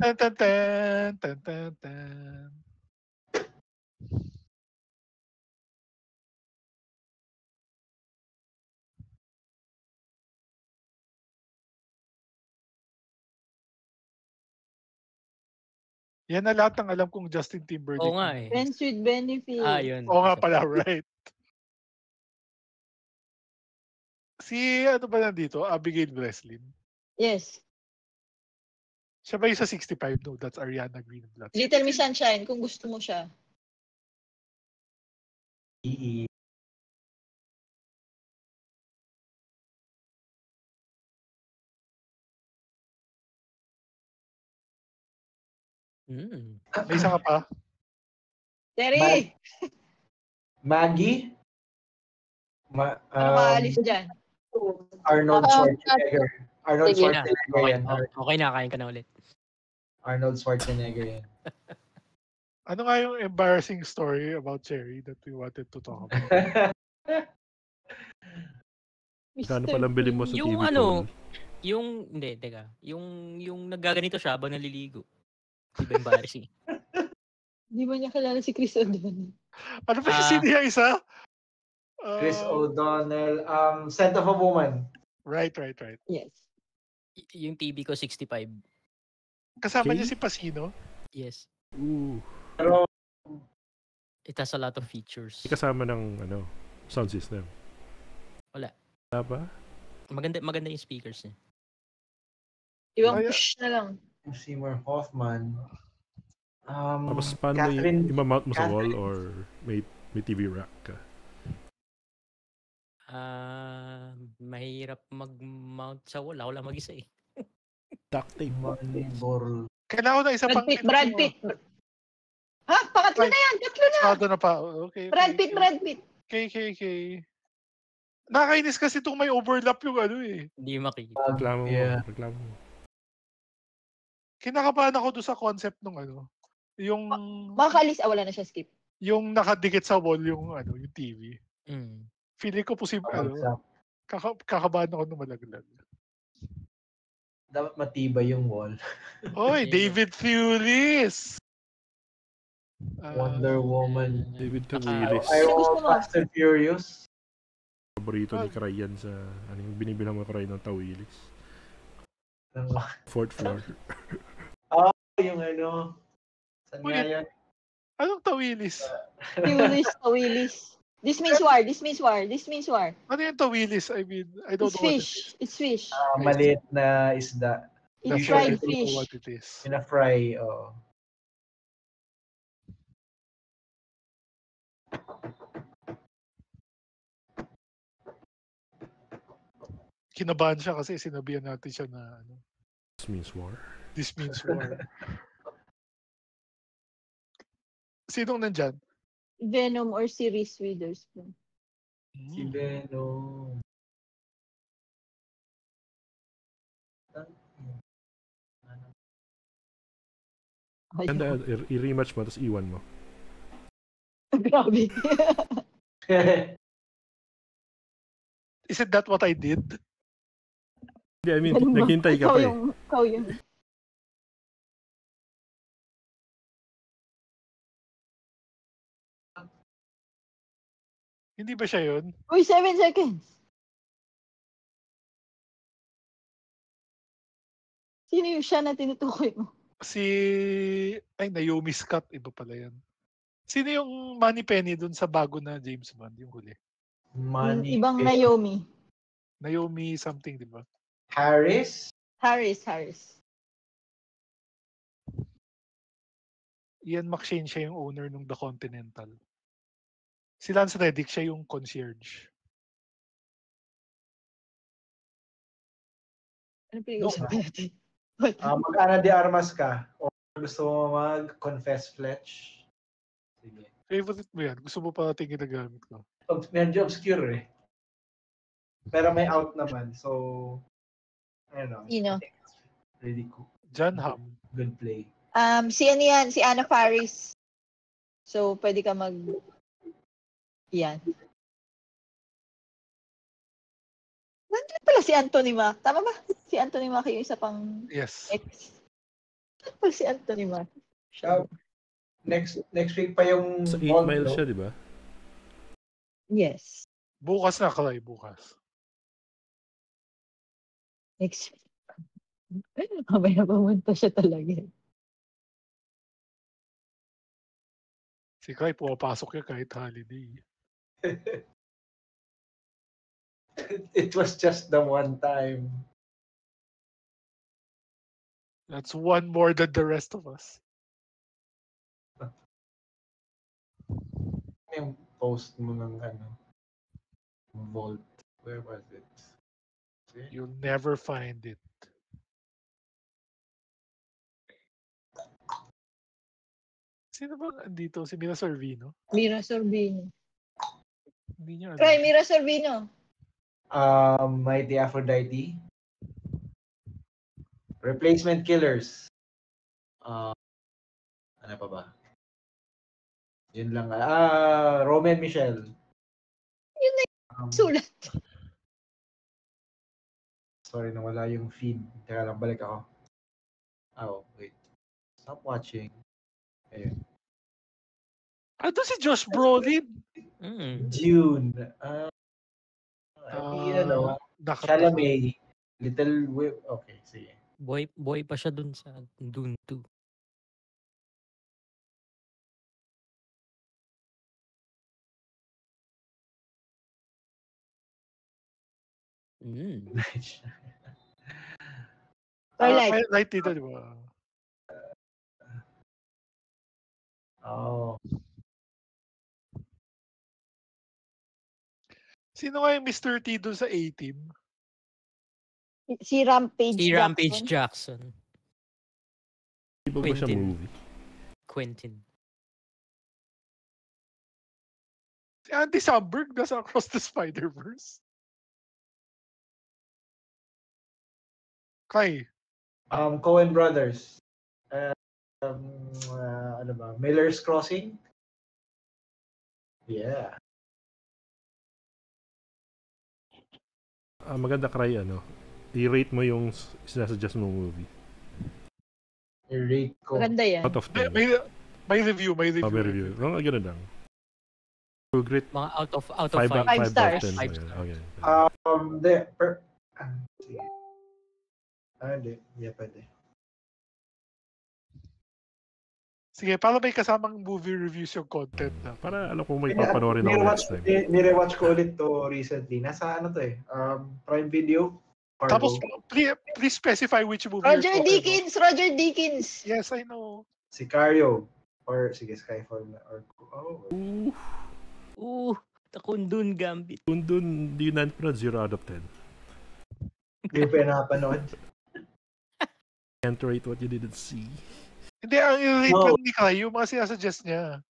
Tan, tan, tan, tan, tan, tan. Yan na lahat ng alam kong Justin Timberlake. Oo nga eh. Friends with benefits. Yun. Oo nga pala, right. Si ano ba nandito? Abigail Breslin. Yes. Siya ba yung sa 65? No, that's Ariana Greenblatt. Little Miss Sunshine, kung gusto mo siya. May isa ka pa? Terry! Maggie? Ano maalis dyan? Arnold Schwarzenegger. Arnold Sige na. Schwarzenegger yan. Okay na, kain ka na ulit. Arnold Schwarzenegger yan. Ano nga yung embarrassing story about Cherry that we wanted to talk about? Kano palang bilhin mo sa Yung TV ano, phone? hindi, teka. Yung naggaganito siya habang naliligo. Di ba embarrassing? Di ba niya kilala si Chris O'Donnell? Ano pa yung sino yung isa? Chris O'Donnell. Scent of a Woman. Right. Yes. Yung TV ko 65. Kasama Okay. niya si Pacino? Yes. Ooh. Pero, It has a lot of features. May kasama ng sound system. Wala. Wala ba? Maganda yung speakers niya. Ibang push na lang. Seymour Hoffman. Tapos paano Catherine- i-mount mo sa wall Catherine- or may TV rack ka? Mahirap mag-mount sa wall. Ako lang mag-isa eh. Duct tape. Moneyball. Kailangan ko na isa pang... Brad Pitt. Ha? Pangatlo na yan. Tatlo na. Sarado na pa. Okay. Brad Pitt. Okay. Nakakainis kasi itong may overlap yung ano eh. Hindi makikita. Reklamo mo. Yeah. Reklamo mo. Kinakabahan ako doon sa concept nung yung... Makakalis. Wala na siya skip. Yung nakadikit sa wall yung yung TV. Mm. Feeling ko posible kakabahan ako nung malaglag. Dapat matibay yung wall. Oy, David Thewlis! Wonder Woman. David Willis. Fast and Furious. Paborito ni Karayan sa yung binibilang mo Karayan ng Tawilis. Ano? Fourth floor. Yung saan nga yan? Anong Tawilis? Tawilis. This means war. Ano yung Tawilis? I mean, I don't know It's fish. Maliit na isda. It's what fried it is. I don't know fish. what it is. Pina-fry, Kinabahan siya kasi sinabihan natin siya na This means war. this means war. Sinong nandyan? Venom or si Reese Witherspoon. Si Venom. Ganda, i-rematch mo, tapos iwan mo. Grabe. Isn't that what I did? Hindi, I mean, Ganun ba? naghintay ka pa eh. Ikaw yun. Hindi ba siya yun? Uy, 7 seconds. Sino yung siya na tinutukoy mo? Naomi Scott, iba pala yan. Sino yung Moneypenny dun sa bago na James Bond, yung huli? Ibang Naomi. Naomi something, di ba? Harris? Harris. Ian McShane siya yung owner ng The Continental. Si Lance Reddick siya yung concierge. Ano pinag-usapan natin? Mag-ana de armas ka? O gusto mo mag-confess Fletch? Sige. Favorite mo yan? Gusto mo pa natin ginagamit ko? Medyo obscure eh. Pero may out naman. So, I don't know. Sino? I think it's really cool. John Hamm. Good play. Si ano yan? Si Anna Faris. So, pwede ka yan. Nandiyan pala si Anthony Mack. Tama ba? Si Anthony Mack yung isa pang Yes. ex. Si Anthony Mackie. Siya, next week pa yung Sa 8 Bald, Mile no? siya, di ba? Yes. Bukas na, Clay, bukas. Next. Mamaya pumunta siya talaga. Si Clay, pumapasok niya kahit holiday. It was just the one time. That's one more than the rest of us. Yung post mo ng Vault. Where was it? See? You'll never find it. Sino ba andito? Si Mira Sorvino? Mira Sorbino. Hindi niya Try alam. Mira Sorbino. Mighty Aphrodite. Replacement Killers. Ano pa ba? Yun lang. Roman Michelle. Yun na Sulat. Sorry, nawala yung feed. Teka lang, balik ako. Oh, wait. Stop watching. Ayun. Ando si Josh Brolin. June. Nakatawa. Chalamet. Little Whip. Okay, sige. Boy pa siya dun sa Dune 2. Twilight. Light dito, di ba? Oh. Sino nga yung Mr. T doon sa A-Team? Si Rampage Si Rampage Jackson. Jackson. Di ba siya Quentin. movie? Quentin. Si Andy Samberg nasa Across the Spider-Verse. Kay, Coen Brothers. Ano ba? Miller's Crossing? Yeah. Maganda cry, i-rate mo yung sinasuggest mo movie. I-rate ko. Maganda yan. Out of 10. may review. May review. Ganun lang. So great. Mga out of 5. 5 stars. 5 stars. Okay. Sige. Hindi. Yeah, pwede. Sige, para may kasamang movie reviews yung content na. Para alam kung may papanoorin ako next time. Nirewatch ko ulit to recently. Nasa Prime Video. Fargo. Tapos, please specify which movie Roger you're talking Deakins. Roger Deakins. about. Yes, I know. Sicario. Or, sige, Skyfall. Takundun Gambit. Kundun, di yun napanood, 0 out of 10. Hindi pa napanood. Can't rate what you didn't see. Hindi, ang i-rate lang ni Kai, yung mga sinasuggest niya.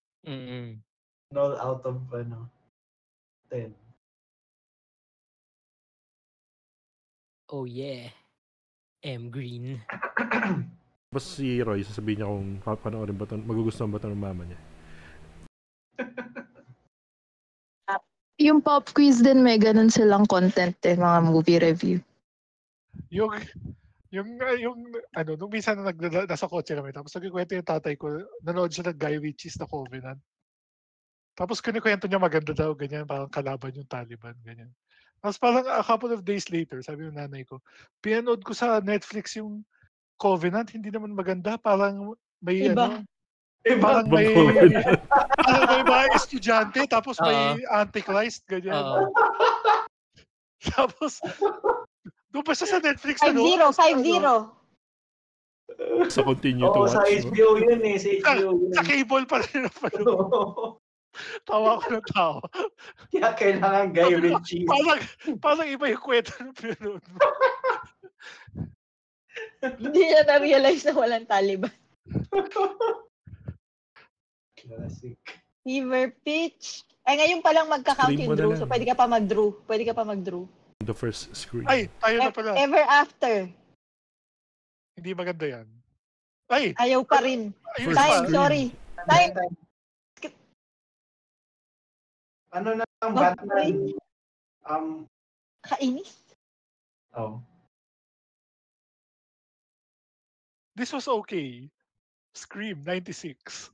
No, out of 10. Oh yeah. M. Green. Tapos si Roy, sasabihin niya kung papanoorin ba ito, magugustuhan ba ito ng mama niya. Yung pop quiz din may ganun silang content mga movie review. Yung nung minsan na nasa kotse kami, tapos nagkikwento yung tatay ko, nanood siya ng Guy Ritchie's na Covenant. Tapos kinikwento niya maganda daw, ganyan, parang kalaban yung Taliban, ganyan. Tapos parang a couple of days later, sabi ng nanay ko, pinanood ko sa Netflix yung Covenant, hindi naman maganda, parang may parang may mga estudyante, tapos may Antichrist, ganyan. Tapos, doon pa siya sa Netflix 5-0. Sa continue to Oo, watch. sa HBO yun eh. Sa HBO yun. Sa cable pa rin napanood. Tawa ko ng tawa. Kaya kailangan Guy Ritchie. Parang iba yung kwento ng pinanood mo. Hindi niya na-realize na walang Taliban. Classic. Fever Pitch. Ay, ngayon palang magka-count Screen yung mo na Drew. lang. So, pwede ka pa mag-Drew. The first screen. Ay, tayo na pala. Ever After. Hindi maganda yan. Ay! Ayaw pa rin. Ayun First Time, pa. screen. sorry. Time. Ano na ang Not Batman? Kainis. Oh. This was okay. Scream, 96.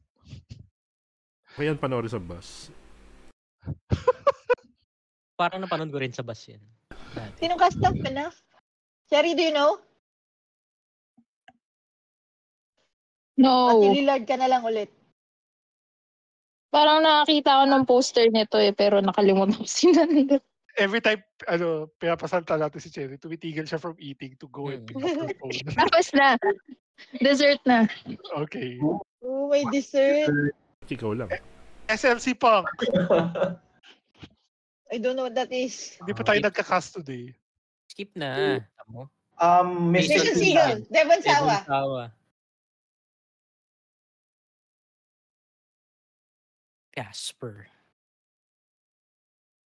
Kaya yan panoorin sa bus. Parang napanood ko rin sa bus yan. Dati. Sinong custom ka na? Cherry, do you know? No. At Lillard ka na lang ulit. Parang nakakita ko ng poster nito pero nakalimutan ko sinunod. Every time, pinapasalta natin si Cherry, tumitigil siya from eating to go and pick up her phone. Tapos na. Dessert na. Okay. Oh, may dessert. Ikaw lang. SLC Punk. I don't know what that is. Hindi pa tayo nagka-cast today. Skip na. Tamo. Mission Mission Seagull. Devon Sawa. Sawa. Casper.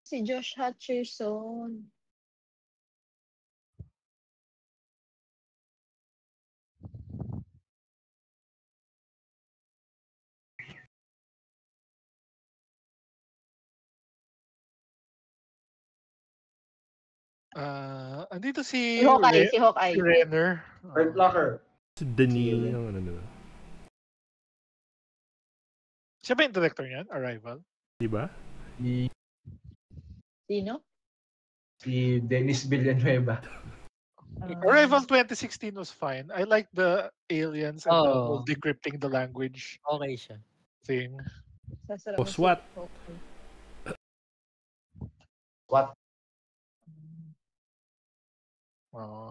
Si Josh Hutcherson. Andito si Si Hawkeye. Re- Si Hawkeye. si Renner. Hurt Locker. Si Denis, yung ano na. Siya ba yung director niyan? Arrival? Di ba? Si, Sino? si Dennis Villanueva. Arrival 2016 was fine. I like the aliens and the Oh. whole decrypting the language Okay siya. thing. Sasarap O na si SWAT. Hawkeye. What?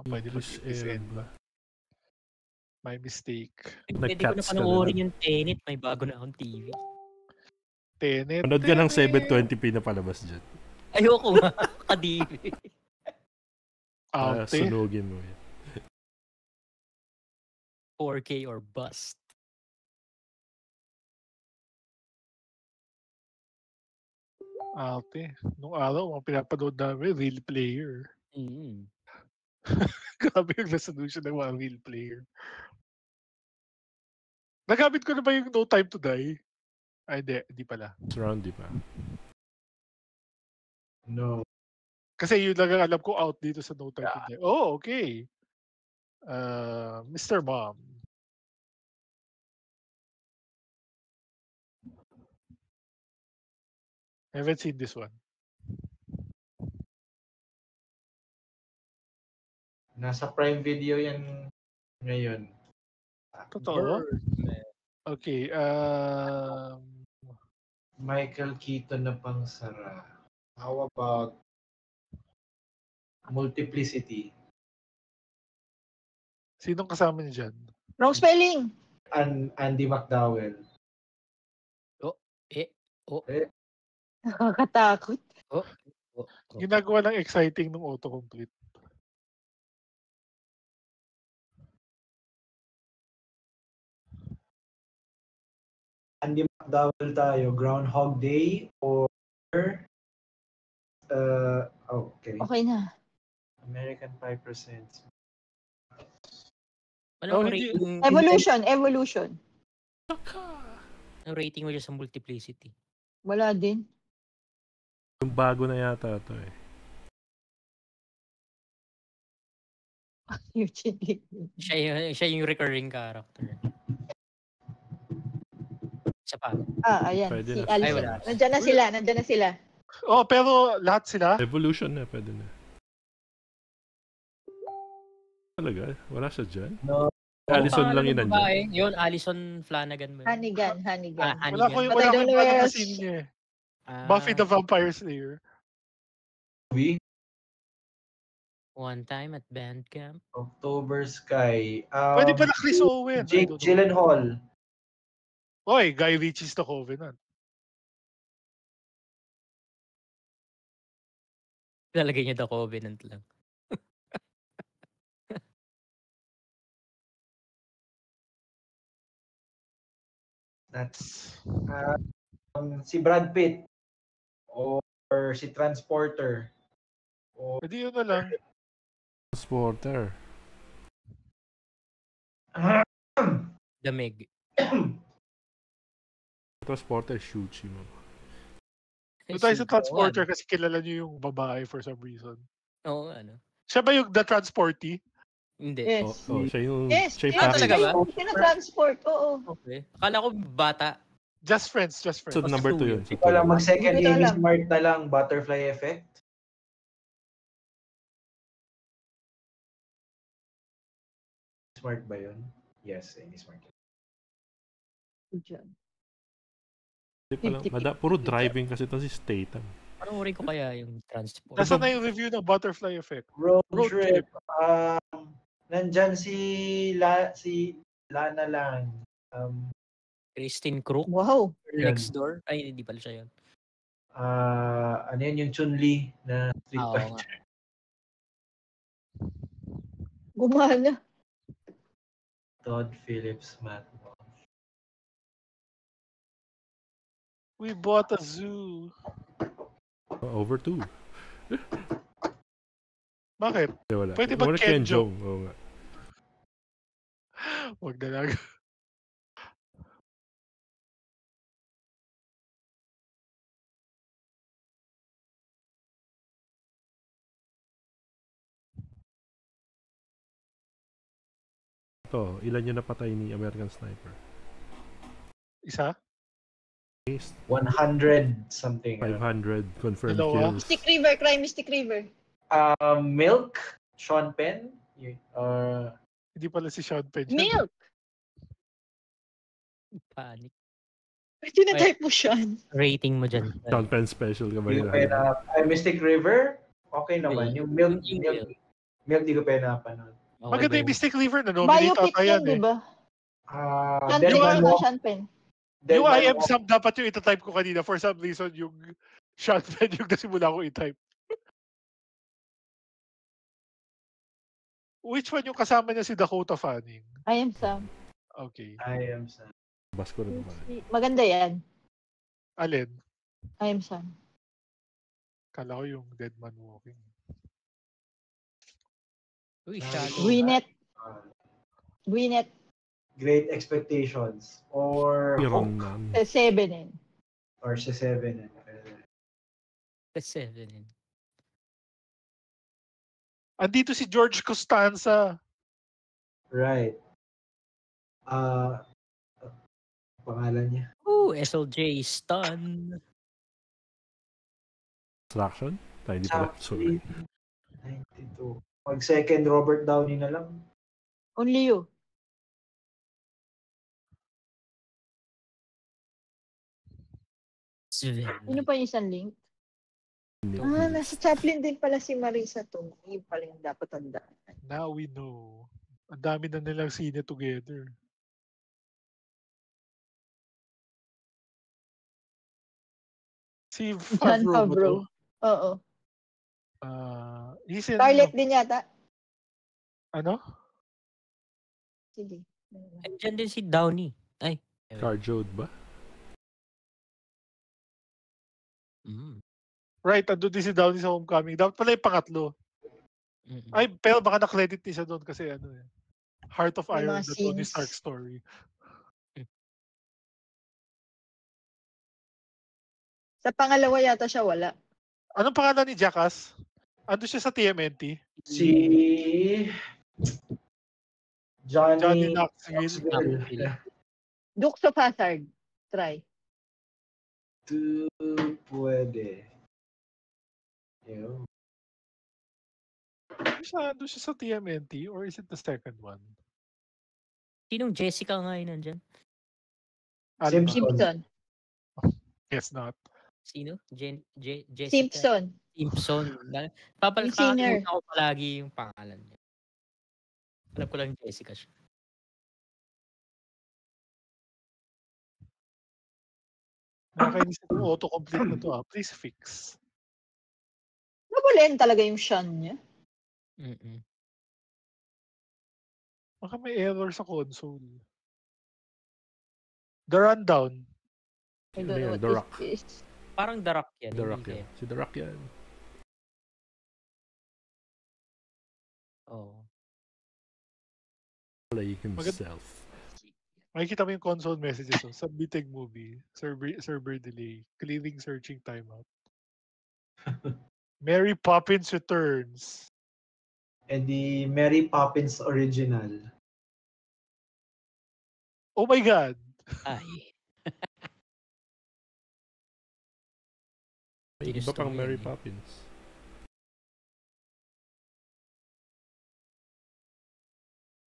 Pwede ba Idris si Elba. My mistake. Pwede ko na Nag-cats ka na panoorin lang. yung Tenet. May bago na akong TV. Tenet. Panood ka ng Tenet. 720p na palabas dyan. Ayoko nga. Kadiri. Ante. Sunugin mo yan. 4K or bust. Ate. Nung araw, mga pinapanood namin, real player. Mm. Grabe yung resolution ng mga real player. Nagamit ko na ba yung No Time to Die? Ay, hindi pala. Surround, di ba? No. Kasi yun lang ang alam ko out dito sa No Time to Die. Oh, okay. Mr. Mom. I haven't seen this one. Nasa Prime Video yan ngayon. Totoo? Okay. Michael Keaton na pangsara. How about Multiplicity? Sinong kasama niya dyan? Wrong spelling. Andy McDowell. Nakakatakot. Ginagawa ng exciting ng autocomplete. Andy McDowell tayo. Groundhog Day or okay. Okay na. American 5%. Anong hindi- rating? Evolution. Anong rating mo dyan sa Multiplicity? Wala din. Yung bago na yata ito eh. Eugene Lee. Siya yung recurring character. Isa pa. Ayan. Pwede Si na. Alison. Ay, wala. Nandiyan na sila. Oh, pero lahat sila? Evolution na, pwede na. Talaga? Wala siya dyan? No. Allison lang yun Pangalan ng nandiyan. babae? Yun, Allison Flanagan mo. yun. Hannigan. Wala ko yung But I wala ko don't yung know where ano na else. scene niya eh. Ah, Buffy the Vampire Slayer. Movie? One Time at Band Camp. October Sky. Pwede pa na Chris Owen. I Jake don't know. Gyllenhaal. Oy, Guy Ritchie's The Covenant. Lalagay niya The Covenant lang. That's si Brad Pitt or si Transporter. Or Pwede yun na lang. Transporter. The Meg. Transporter, Shuchi mo. Doon tayo sa Transporter kasi kilala niyo yung babae for some reason. Oo, ano. Siya ba yung The Transportee? Hindi. Yes. Siya yung Yes, talaga ba? Tinatransport, oo. Okay. Akala ko bata. Just friends. So number 2 yun. Hindi ko alam, mag-second Hindi ko Amy alam. Smart na lang, butterfly effect. Smart ba yun? Yes, Amy Smart. Hindi pa lang. Puro driving kasi ito si Statham. Panoorin ko kaya yung transport. Nasaan na yung review ng Butterfly Effect? Road Road trip. Nandyan si Lana lang. Christine Crook. Wow. Next door. Ay, hindi pala siya yun. Ano yun, yung Chun-Li na Street Oo Fighter. Gumana. Todd Phillips, Matt. We bought a zoo. Over 2. Bakit? Hindi, wala. Pwede ba Wala Kenjong? Oo nga. Wag na lang. Ito, ilan yung napatay ni American Sniper? Isa? 100 something. 500 confirmed Dalawa? kills. Mystic River, Cry Mystic River. Milk, Sean Penn. Hindi pala si Sean Penn. yun. Milk! Panic. Tinatype mo siya. Rating mo dyan. Sean Penn special ka ba Hindi ko Mystic River, okay naman. Yung Milk, di ko pa napanood. Okay Maganda ba yung Mystic River na Biopic ata yan yan, di eh. ba? Sean Dead Penn Man tsaka Walk. Sean Penn. Dead Yung Man I am Walk. Sam dapat yung itatype ko kanina. For some reason, yung Sean Penn yung nasimula ko i-type. Which one yung kasama niya si Dakota Fanning? I am Sam. Okay. I am Sam. Bas ko rin naman. Maganda yan. Alin? I am Sam. Kala ko yung Dead Man Walking. Uy, Shadow. Gwyneth. Gwyneth. Great Expectations. Or Iron Hope. Man. 7 eh. Or si Seven. The 7. Andito si George Costanza. Right. Pangalan niya. Ooh, SLJ stun. Extraction? Tayo hindi pala. Sorry. 92. Mag-second Robert Downey na lang. Only You. Ano pa yung isang link? Nasa Chaplin din pala si Marisa to. Yung pala yung dapat tandaan. Now we know. Ang dami na nilang sine together. Si John Favreau ba to? Favreau. Oo. He's in... Scarlett din yata. Ano? Sige. Andyan din si Downey. Ay. Carjode ba? Right, andun din si Downey sa Homecoming. Dapat pala yung pangatlo. Ay, pero baka na-credit din siya doon kasi ano eh. Heart of May Iron, mga the Tony scenes. Stark story. Sa pangalawa yata siya wala. Anong pangalan ni Jackass? Ando siya sa TMNT? Si Johnny Knoxville. Knoxville. Dukes of Hazzard. Try. Pwede. Yun. Ando siya sa TMNT or is it the second one? Sinong Jessica nga yun nandyan? Ano ba? Simpson. Guess not. Sino? Jessica Simpson. Simpson. Yung singer. Papalimutan ko palagi yung pangalan niya. Alam ko lang Jessica siya. Nakakainis itong autocomplete na to Please fix. Nabulen talaga yung Sean niya. Baka may error sa console. The Rundown. I Ano don't know yan? what The Rock. this is. Parang The Rock yan. The hindi Rock yan. kayo. Si The Rock yan. Oo. Play himself. Makikita mo yung console messages. Submitting movie. Server delay. Clearing searching timeout. Mary Poppins Returns. di Mary Poppins original. Oh my God! Ay. May iba Ginusto pang mo Mary yun eh. Poppins.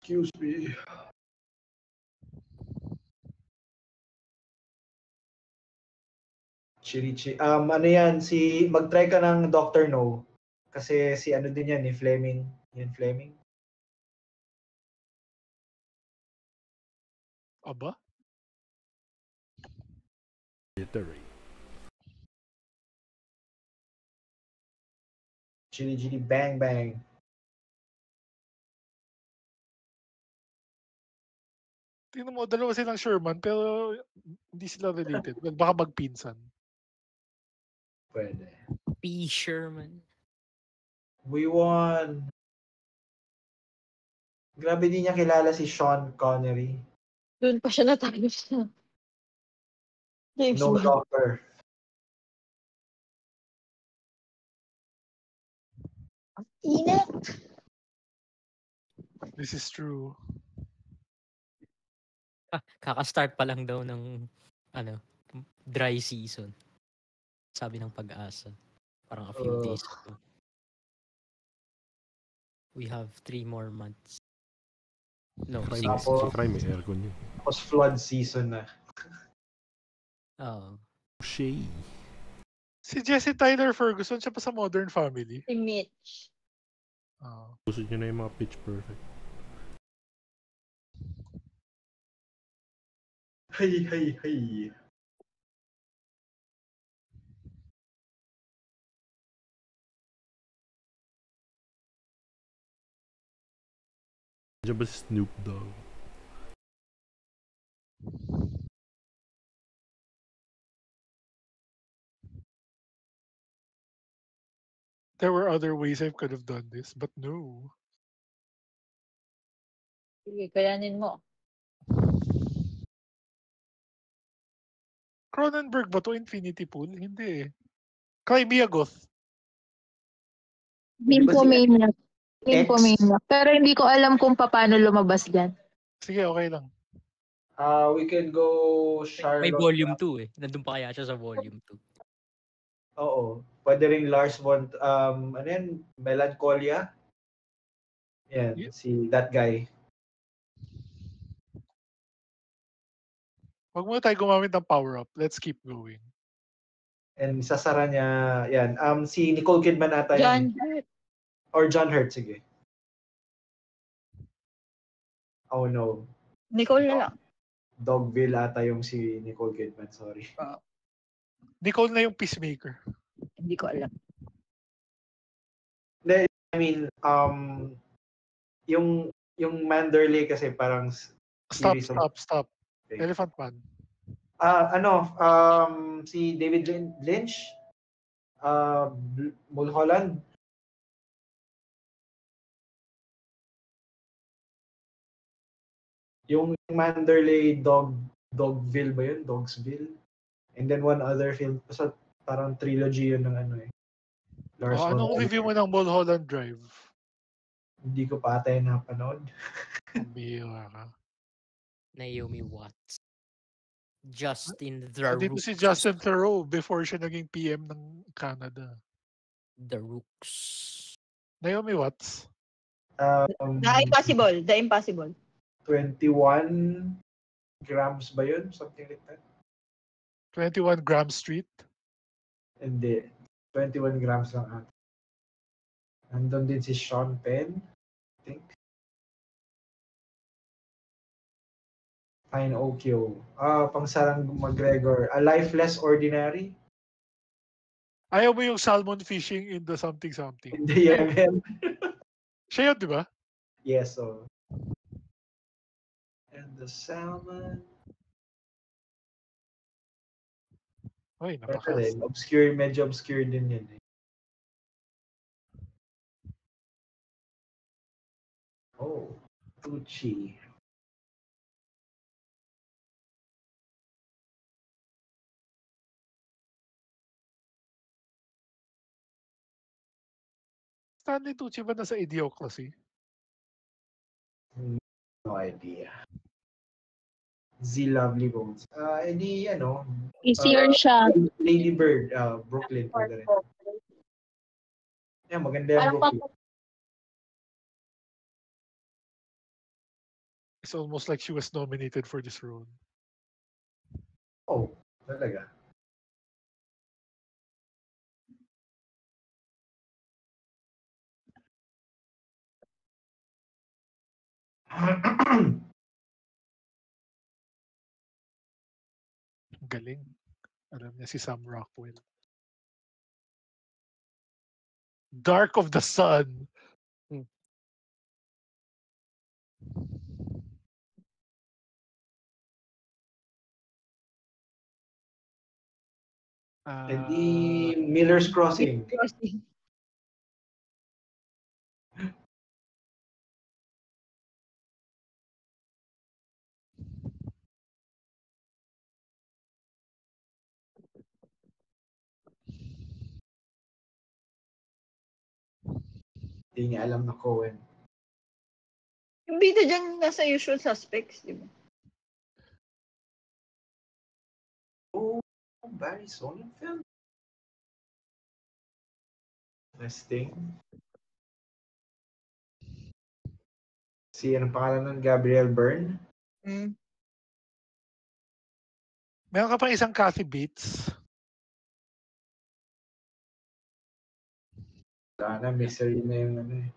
Excuse me. Chirichi. Ano yan, mag-try ka ng Dr. No. Kasi si ano din yan, ni Fleming. Yan, Fleming. Aba? Literary. Chili Bang Bang. Tingnan mo, dalawa silang Sherman, pero hindi sila related. Well, baka magpinsan. Pwede. P. Sherman. We won. Grabe din niya kilala si Sean Connery. Doon pa siya natalo sa James No Bond. Doctor. Init! This is true. Kaka-start pa lang daw ng dry season. Sabi ng Pag-asa. Parang a few days ago. We have 3 more months. No, Cry 6. Tapos- si Cry may aircon yun. Tapos flood season na. Oo. Shay. Si Jesse Tyler Ferguson, siya pa sa Modern Family. Si Mitch. Ah. Gusto nyo na yung mga Pitch Perfect. Hay. Diyan ba si Snoop Dogg? There were other ways I could have done this, but no. Sige, kayanin mo. Cronenberg ba to? Infinity Pool? Hindi eh. Crimea Goth. Nymphomaniac. X? Nymphomaniac. Pero hindi ko alam kung paano lumabas dyan. Sige, okay lang. We can go Charlotte. May volume 2 eh. Nandun pa kaya siya sa volume 2. Oo. Pwede rin Lars von, ano yan? Melancholia. Yan, Yeah. si that guy. Huwag muna tayo gumamit ng power-up. Let's keep going. And sasara niya, yan. Si Nicole Kidman ata John yan. Hurt. Or John Hurt, sige. Oh no. Nicole na lang. Dogville ata yung si Nicole Kidman, sorry. Nicole na yung peacemaker. Hindi ko alam. I mean, yung Manderley kasi parang Stop, series of- stop. Okay. Elephant Man. Si David Lynch, Mulholland. Yung Manderley Dogville ba yun? Dogsville. And then one other film. Basta parang trilogy yun ng ano eh. Lars von Anong Trier. review mo ng Mulholland Drive? Hindi ko pa ata yung napanood. Bihira ka. Naomi Watts. Justin Dito si Justin Theroux before siya naging PM ng Canada. The Rooks. Naomi Watts. The Impossible. 21 grams ba yun? Something like that. 21 Graham Street. Hindi. 21 grams lang ata. Nandun din si Sean Penn, I think. Fine Okyo. Pang Sarang McGregor. A Life Less Ordinary. Ayaw mo yung salmon fishing in the something. In the Yemen. Siya yun, di ba? Yes, so. And the salmon. Ay, Pero napakas. obscure, medyo obscure din yun eh. Oh, Tucci. Stanley Tucci ba nasa Idiocracy? No idea. Z Lovely Bones. Edi ano, Easier siya. Lady Bird, Brooklyn pa rin. Yeah, maganda yung Parang Brooklyn. It's almost like she was nominated for this role. Oh, talaga. Galing. Alam niya si Sam Rockwell. Dark of the Sun. Edi Miller's Crossing. Crossing. Hindi niya alam na Cohen. Yung bida dyan nasa Usual Suspects, di ba? Oh, Barry Sonnenfeld? Interesting. Si anong pangalan nun? Gabriel Byrne? Meron ka pang isang Kathy Bates. Wala na, misery na yung ano eh.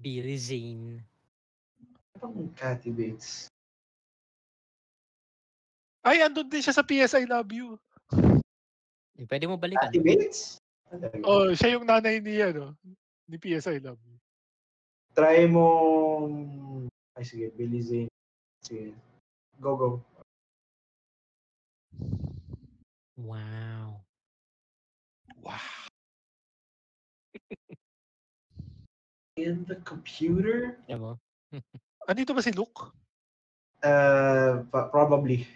Billy Zane. Ano bang Kathy Bates? Ay, andun din siya sa PS I Love You. Pwede mo balikan. Kathy Bates? Oh, siya yung nanay niya, no? Ni PS I Love You. Try mo... Ay sige, Billy Zane. Sige. Go. Wow. Wow. In the computer? Alam mo? Andito ba si Luke? Probably.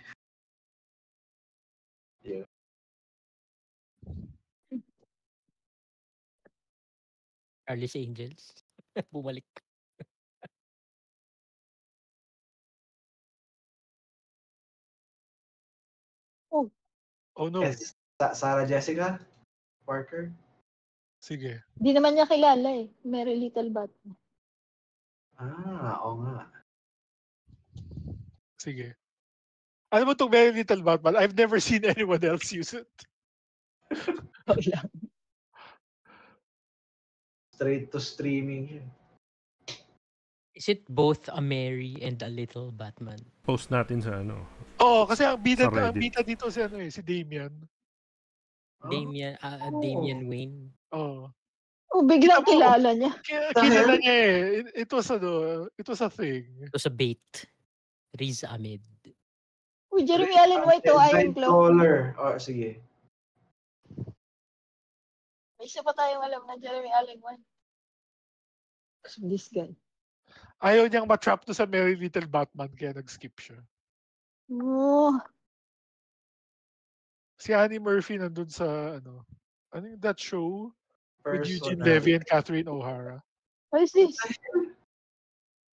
Yeah. Charlie's Angels. Bumalik. Oh no. Yes. Sarah Jessica Parker? Sige. Hindi naman niya kilala eh. Merry Little Batman. Oo nga. Sige. Alam mo itong Very Little Batman, I've never seen anyone else use it. Wala. Straight to streaming yun. Is it both a Mary and a Little Batman? Post natin sa ano. Oo, kasi ang bida, Sa Reddit. ang bida dito si, ano, si Damian. Damian Wayne. Oo. Oh, biglang kilala niya. Kilala niya eh. It was a thing. Ito sa bait. Riz Ahmed. Uy, Jeremy Allen White o Iron Claw. Color. Sige. May isa pa tayong alam na Jeremy Allen White. This guy. Ayaw niyang matrap to sa Merry Little Batman kaya nag-skip siya. Oh. Si Annie Murphy nandun sa ano yung that show with Eugene Personal. Levy and Catherine O'Hara. What is this?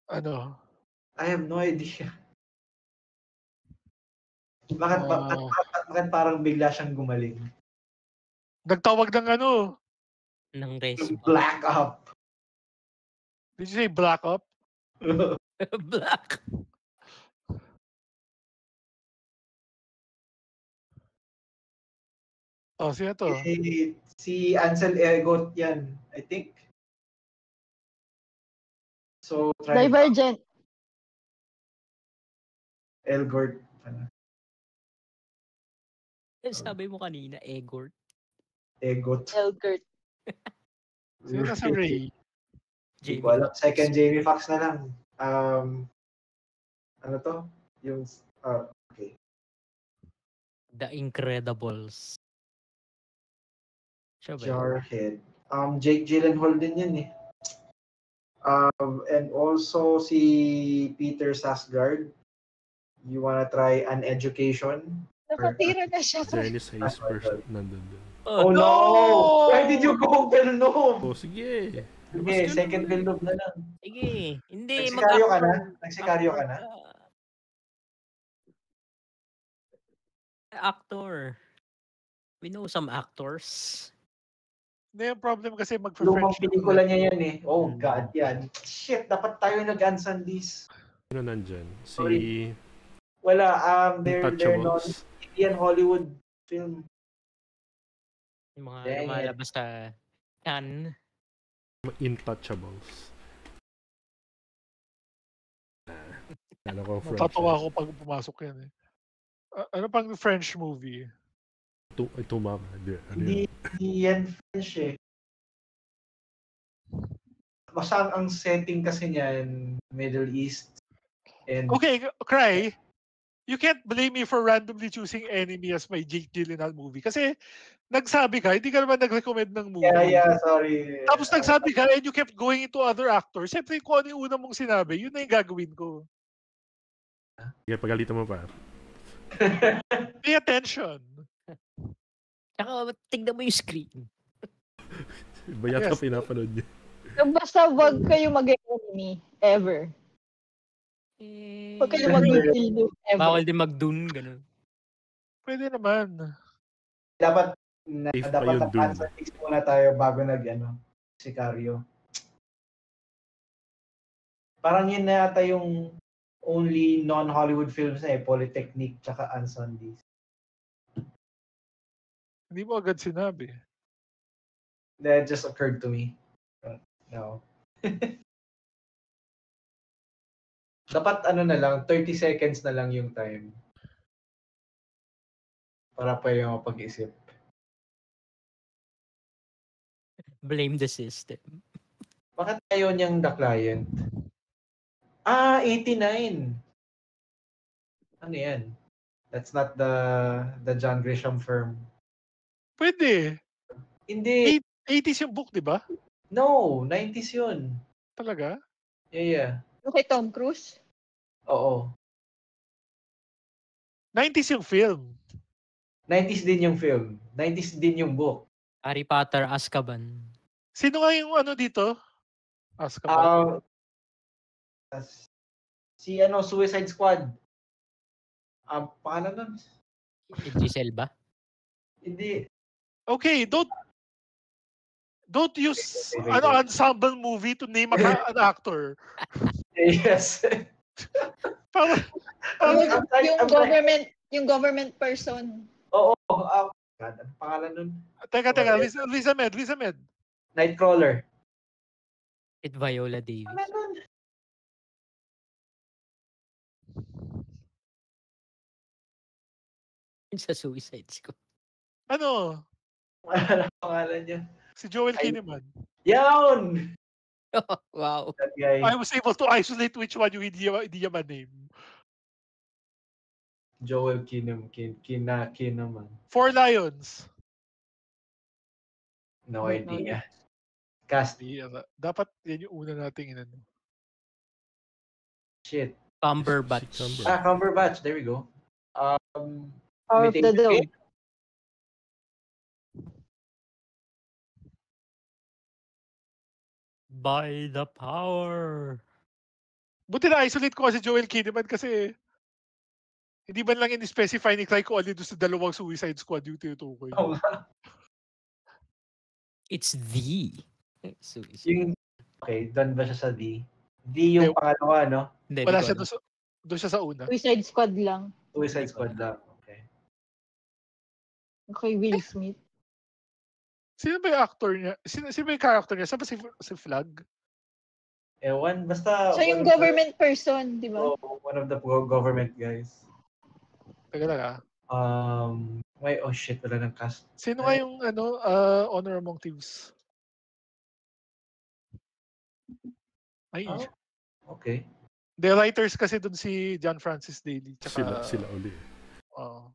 Ano? I have no idea. Bakit parang bigla siyang gumaling? Nagtawag ng ano? Ng respa. Black up. Did you say black up? Black. Oh, sino to? Si Ansel Elgort yan, I think. So, try Divergent. Elgort. Sabi mo kanina, Egort. Egot. Elgert. Sino na sa Ray? Hindi ko alam. Second Jamie Foxx na lang. Ano to? Yung, okay. The Incredibles. Siya ba yun? Jarhead. Jake Gyllenhaal din yan eh. And also si Peter Sarsgaard. You wanna try An Education? Nakatira na siya. Dennis Haysbert nandun din. Oh no! No! Why did you go Villeneuve? Oh, sige. Sige, second Villeneuve na lang. Sige. Hindi, Nagsikaryo ka na? mag-actor. Nagsikaryo ka na? Actor. We know some actors. Hindi yung problem kasi Lumang mag-French pelikula niya yan eh. Oh God, yan. Shit, dapat tayo nag-Ansandis. Sino nandyan? Si Sorry. Wala, they're not Untouchables. Indian Hollywood film. Yung mga Dang it. lumalabas sa Cannes. Intouchables. Ano ko, French. Natatawa ako pag pumasok yan eh. Ano pang French movie? Tumama. Ano Hindi yan French eh. Basta ang setting kasi niyan, Middle East. And Okay, Cry, you can't blame me for randomly choosing Enemy as my Jake Gyllenhaal movie. Kasi nagsabi ka, hindi ka naman nag-recommend ng movie. yeah, sorry. Tapos nagsabi ka and you kept going into other actors. Siyempre, kung ano yung una mong sinabi, yun na yung gagawin ko. Sige, pagalitan mo pa. Pay attention. Tsaka tignan mo yung screen. Iba yata Yes. pinapanood niya. Basta wag kayo mag-enemy. Ever. Wag kayo mag-enemy. Ever. Bawal din mag-dune, ganun. Pwede naman. Dapat If pa dapat yun dun. answer fix muna tayo bago Sicario. Parang yun na yata yung only non-Hollywood films na Polytechnic tsaka Ansandis. Hindi mo agad sinabi. That just occurred to me. No. Dapat na lang, 30 seconds na lang yung time. Para pa yung pag-isip. Blame the system. Bakit ayaw niyang The Client? 89. Ano yan? That's not the John Grisham firm. Pwede. Hindi. 80s yung book, di ba? No, 90s yun. Talaga? Yeah. Yung kay Tom Cruise. Oo. 90s yung film. 90s din yung film. 90s din yung book. Harry Potter, Azkaban. Sino nga yung ano dito? Ask ka ba? Si Suicide Squad. Paano nun? Idris Elba. Hindi. Okay, don't use Wait. ensemble movie to name an actor. Yes. Parang, Yung government person. Oo. God, ano pangalan nun? teka, Liza Med. Nightcrawler. With Viola Davis. Ano nun? Sa Suicide Squad. Ano? Ano pangalan niya? Si Joel Ay. Kinnaman. Yawn! Wow. That guy. I was able to isolate which one yung hindi niya ma-name. Joel Kinnaman. Four Lions. No idea. Cast. Dapat yan yung una nating inano. Shit. Cumberbatch. Cumberbatch. There we go. Power of the Dog. By the power. Buti na-isolate ko kasi Joel Kinnaman kasi hindi man lang in-specify ni Clyde kung alin doon sa dalawang Suicide Squad yung tinutukoy. Oo nga. It's the Suicide. Yung, okay, doon ba siya sa D? D yung pangalawa, no? Hindi, Wala di ko siya alam. doon siya sa una. Suicide Squad lang. Suicide Squad lang. Okay. Okay, Will Smith. Sino ba yung actor niya? Sino ba yung character niya? Saan ba si Flag? Ewan, basta... So yung government person, di ba? One of the government guys. Teka lang Oh shit, wala ng cast. Sino nga yung Honor Among Thieves? Ay. Okay. The writers kasi doon si John Francis Daley. Tsaka, Sila uli. Oo.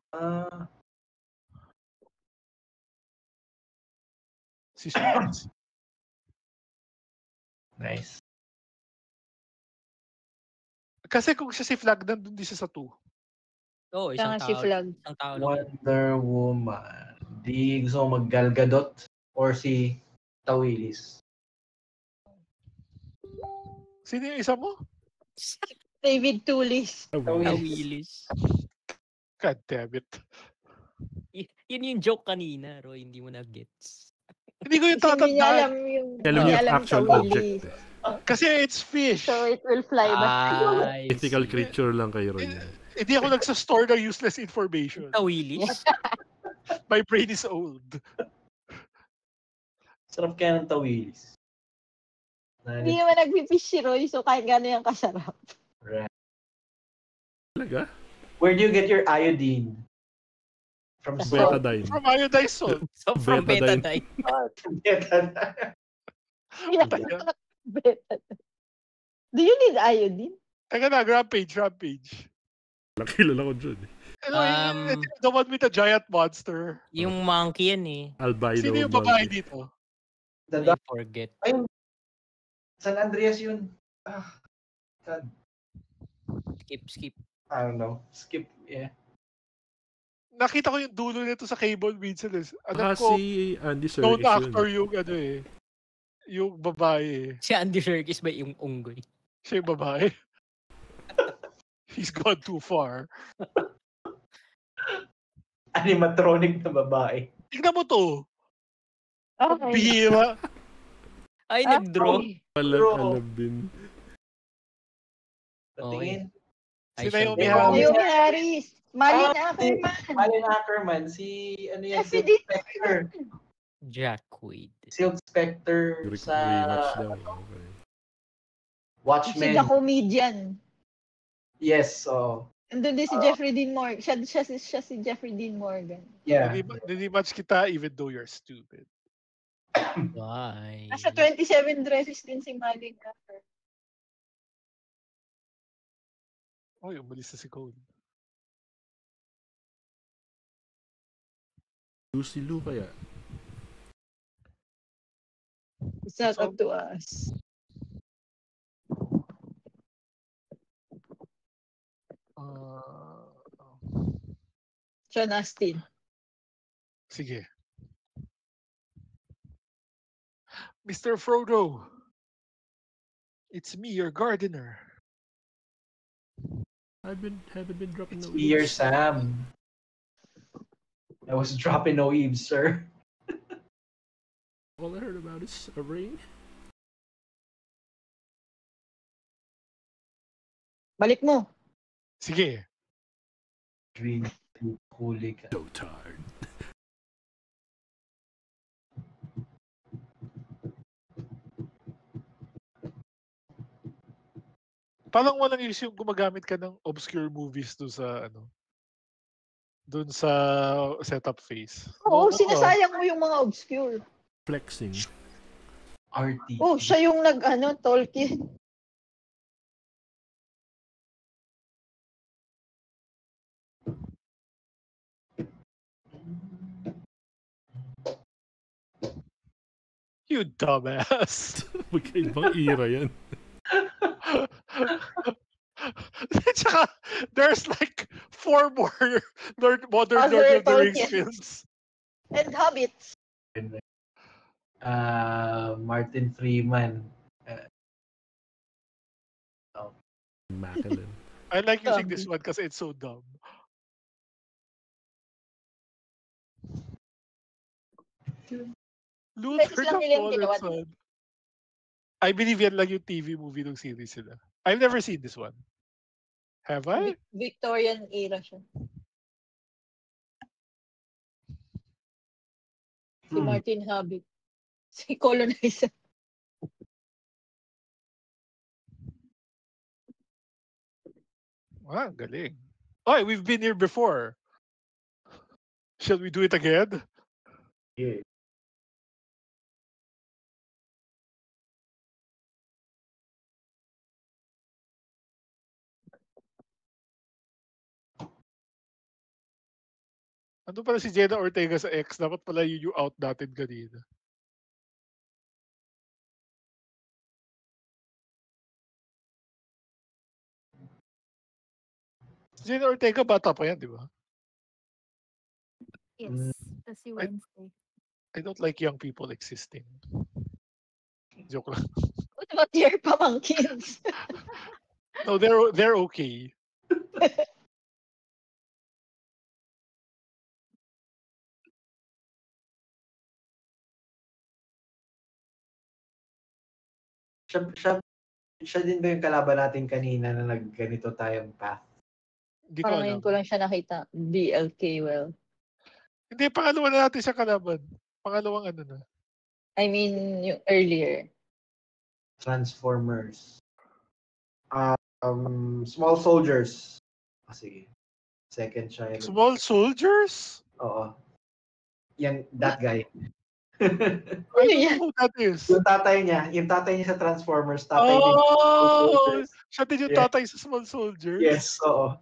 Si Suits. Nice. Kasi kung siya si Flag, nandun din siya sa 2. Oo, Kaya nga si Flag. isang tao lang. Wonder Woman. Di gusto mo mag-Gal Gadot or si Tawilis? Sino yung isa mo? David Tulis. Tawilis. God damn it. Yun yung joke kanina, Roy. Hindi mo na-gets. Hindi ko yung Kasi hindi niya alam tatandaan. yung... Alam Hindi niya alam actual Tawilis. object. Kasi it's fish. So it will fly back. I Mythical see. creature lang kay Roy. Hindi ako nagsastore ng useless information. Tawilis? My brain is old. Sarap kaya ng Tawilis. Hindi naman nagpipish si Roy, so kahit gano'n yung kasarap. Right. Talaga? Where do you get your iodine? From salt. Betadine. From iodized salt. So, from Betadine. Betadine. Do you need iodine? Teka na, rampage. Kilala ko dyan. The one with the giant monster. Yung monkey yan eh. Albino. Sino yung babae monkey. dito? I forget. Ayun. San Andreas yun. God. Skip. I don't know. Skip, yeah. Nakita ko yung dulo nito sa cable minsan. Alam ko, Si Andy known Serkis actor yun. yung ano eh. Yung babae. Si Andy Serkis ba yung unggoy? Siya yung babae. He's gone too far. Animatronic na babae. Tignan mo to. Okay. Bihira. Ay, nag-draw. Alam din. Patingin. Si Naomi Yung Harris. Naomi Harris. Malin Ackerman. Malin Ackerman. Si, ano yan? Kasi Silk di- Spectre. Jack Quaid. Silk Spectre Rematch sa daw. Okay. Si Watchmen. The Comedian. Yes, so, Andun din si Jeffrey Dean Morgan. Siya si Jeffrey Dean Morgan. yeah. Ninimatch kita even though you're stupid. Why? Nasa 27 dresses din si Malin Ackerman. Oy, umalis na si Cole. Lucy Liu kaya? It's not up to us. Sean Astin. Sige. Mr. Frodo. It's me, your gardener. Haven't been dropping It's no me, your leaves. Sam. I was dropping no eaves, sir. All I heard about is a ring. Balik mo. Sige. Drink to huli ka. So tired. Parang walang use yung gumagamit ka ng obscure movies doon sa ano. Doon sa setup phase. Oo, No, sinasayang mo yung mga obscure. Flexing. RT. Oh, siya yung Tolkien. You dumbass. Magkaibang era yan. Tsaka, there's like 4 more modern Other Lord of the Rings Tolkiens. films. And Hobbits. Martin Freeman. Macallan. I like using Dumb. this one kasi it's so dumb. Luther Pwede silang the nilang Fallen ginawa. Son. I believe yan lang yung TV movie ng series sila. I've never seen this one. Have I? Victorian era siya. Si Martin Hobbit. Si Colonizer. Ah, galing. Oh, we've been here before. Shall we do it again? Yeah. Ano pala si Jenna Ortega sa X? Dapat pala yun yung out natin kanina. Jenna Ortega, bata pa yan, di ba? Yes. Tas si Wednesday. I don't like young people existing. Joke lang. What about your pamangkins? No, they're okay. Siya din ba yung kalaban natin kanina na nagganito tayong path? Hindi ko Parang alam. ngayon ko lang siya nakita. BLK, well. Hindi, pangalawa na natin siya kalaban. Pangalawang ano na. I mean, yung earlier. Transformers. Small Soldiers. Sige. Second siya. Small Soldiers? Oo. Yan, that guy. I don't know who that is. Yung tatay niya sa Transformers, tatay din. Oh! Siya din yung Yeah. tatay sa Small Soldiers? Yes, oo.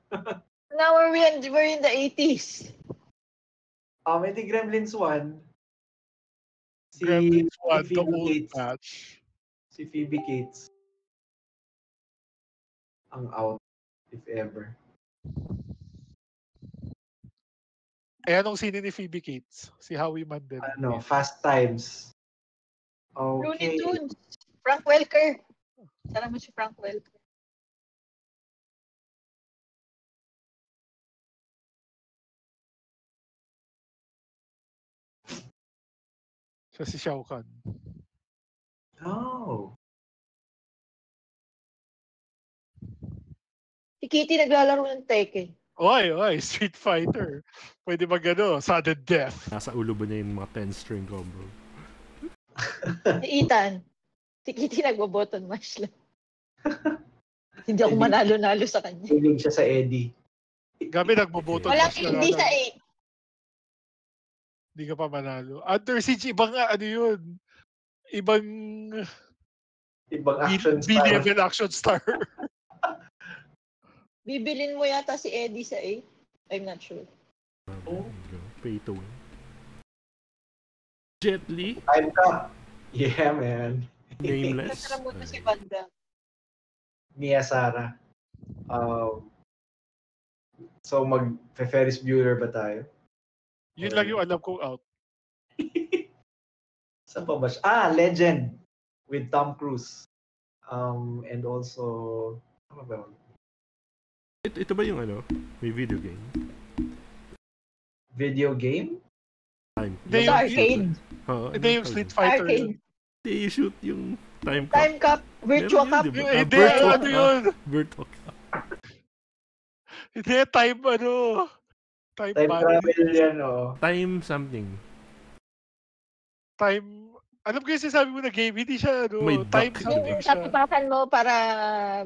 Now we're in the 80s. Ito Gremlins 1. Gremlins 1, si the Phoebe old Cates. batch. Si Phoebe Cates. Ang out, if ever. Anong sino ni Phoebe Cates? Si Howie Mandel. Fast Times. Looney Okay. Tunes. Frank Welker. Sana mo si Frank Welker. Siya si Shao Kahn. Oh. Si Kitty naglalaro ng Tekken. Oy, Street Fighter. Pwede ba gano? Sudden death. Nasa ulo ba niya yung mga 10-string combo? Si Ethan. Si Kitty nagbo-button mash lang. Hindi ako manalo-nalo sa kanya. Hiling siya sa Eddie. Gabi nagboboto. Walang hindi sa 8. Hindi ka pa manalo. Under Siege, ibang ano yun. Ibang action star. B-level action star. Bibilin mo yata si Eddie sa 8. I'm not sure. Pay to win. Jet Li? Time Cup. Yeah, man. Nameless? Kasara mo na si Banda. Mia Sara. So mag-Ferris Bueller ba tayo? Yun lang yung alam kong out. Saan pa ba siya? Legend with Tom Cruise. And also, ano ba yun? Ito ba yung ano? May video game? Video game? Time. Hindi Sa arcade. Hindi yung Street Fighter. Arcade. Hindi, you shoot yung Time Cup. Time Cup. Virtua Meron Cup. yun, diba? Hindi, Virtua ano yun? Virtua Cup. Hindi, time Time travel yan, Time something. Alam ko yung sinasabi mo na game, hindi siya May time duck. something Yung siya. tatapakan mo para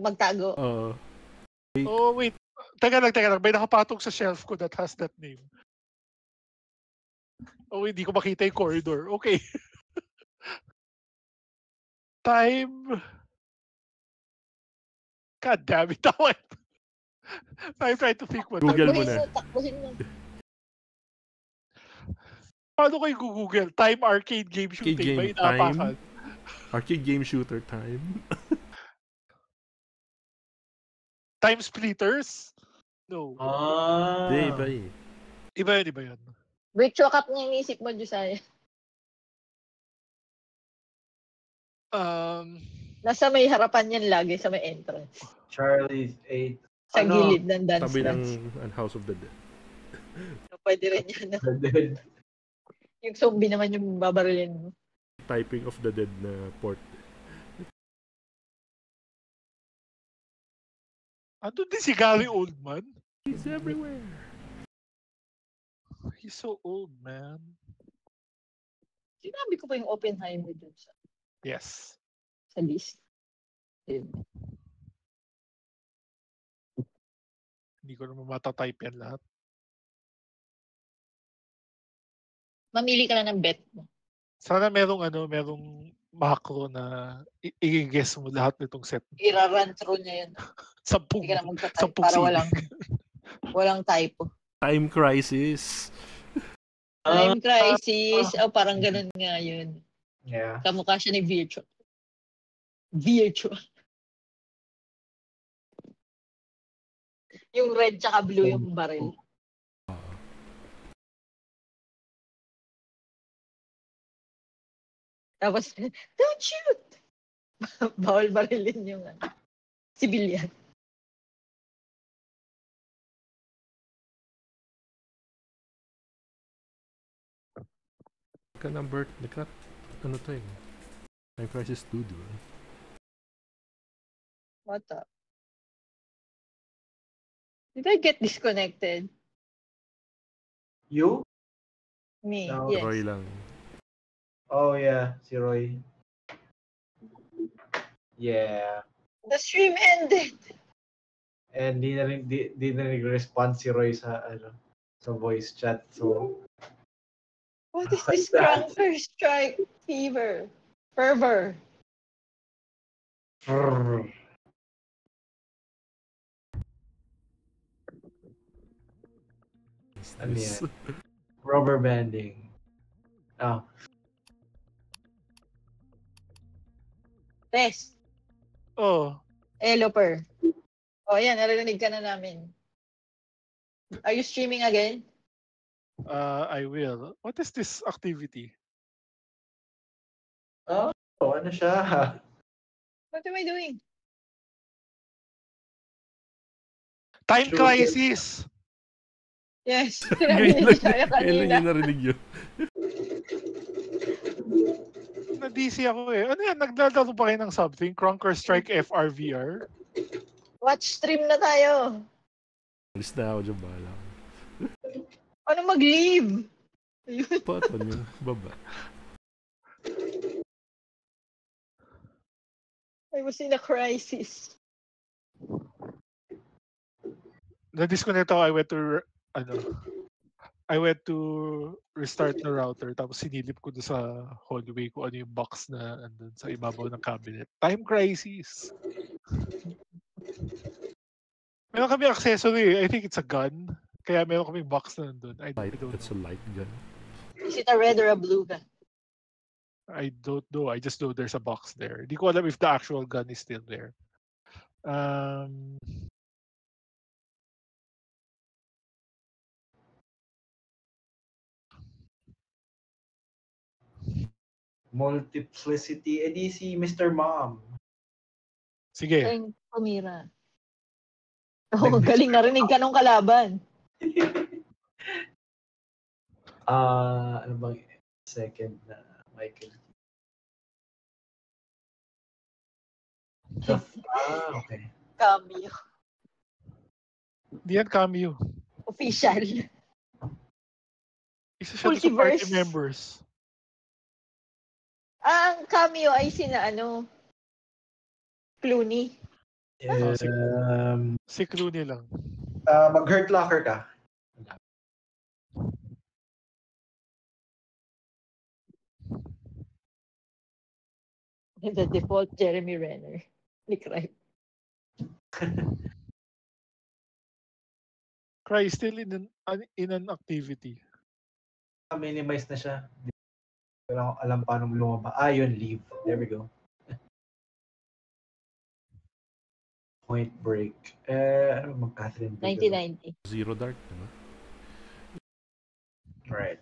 magtago. Oh, wait. Teka lang. May nakapatong sa shelf ko that has that name. Oh, hindi ko makita yung corridor. Okay. Time. God damn it. I'm trying to think what. Google mo na. Takbuhin mo. Paano kayo Google? Time arcade game shooting. Game, May inapakan. Arcade game shooter time. Time Splitters? No. Iba eh. Iba yun. Virtua Cup nga inisip mo, Josiah. Nasa may harapan yan lagi sa may entrance. Charlie's 8. Sa gilid ng dance. Tabi ng House of the Dead. Pwede rin yan. The Dead. Yung zombie naman yung babarilin mo. Typing of the Dead na port. Andun din si Gary Oldman. He's everywhere. He's so old, man. Sinabi ko pa yung Oppenheimer dun sa Yes. list. Yun. Hindi ko naman matatype yan lahat. Mamili ka na ng bet mo. Sana merong macro na i-guess mo lahat nitong set. I-run through niya yun. Hindi ka na magta-type para walang typo. Time Crisis. Time Crisis. Parang ganun nga yun. Yeah. Kamukha siya ni Virtua. Virtua. Yung red tsaka blue yung baril. Tapos, don't shoot! Bawal barilin yung civilian. Ano to eh? Time Crisis 2, di ba? What up? Did I get disconnected? You? Me, No. yes. Roy lang. Oh yeah, si Roy. Yeah. The stream ended. And di na nag-respond si Roy sa voice chat. So What is this Crunker Strike fever? Fervor. Ano yan? Rubber banding. Oh. Test. Oh, Eloper. Oh, yan. Narinig ka na namin. Are you streaming again? I will. What is this activity? Oh, ano siya? What am I doing? Time Sure. Crisis! Yes. Ngayon Narinig siya lang kanina. niya narinig yun. Na-DC ako eh. Ano yan? Naglalaro ba kayo ng something? Crunker Strike FRVR? Watch stream na tayo. Alis na ako dyan, bahala. Ano mag-leave? Ayun. Paton yun, baba. I was in a crisis. Na-disconnect ako. I went to restart the router tapos sinilip ko doon sa hallway kung ano yung box na andun sa ibabaw ng cabinet. Time Crisis! Meron kami accessory. I think it's a gun. Kaya meron kami box na nandun. I don't It's a know. light gun. Is it a red or a blue gun? I don't know. I just know there's a box there. Hindi ko alam if the actual gun is still there. Multiplicity. Eh di si Mr. Mom. Sige. Tayong tumira. Oh, galing narinig ka nung kalaban. Ano bang second na Michael? Okay. Cameo. Hindi yan cameo. Official. Isa siya doon sa party Multiverse. members. Ang cameo ay sina Clooney. Si Clooney lang. Mag-hurt locker ka. The default Jeremy Renner. Nick Wright. Cry still in an activity. Minimize na siya. Wala akong alam paano lumaba. Yun, leave. There we go. Point Break. Ano ba mag-Catherine? 1990. Zero Dark, diba? Right.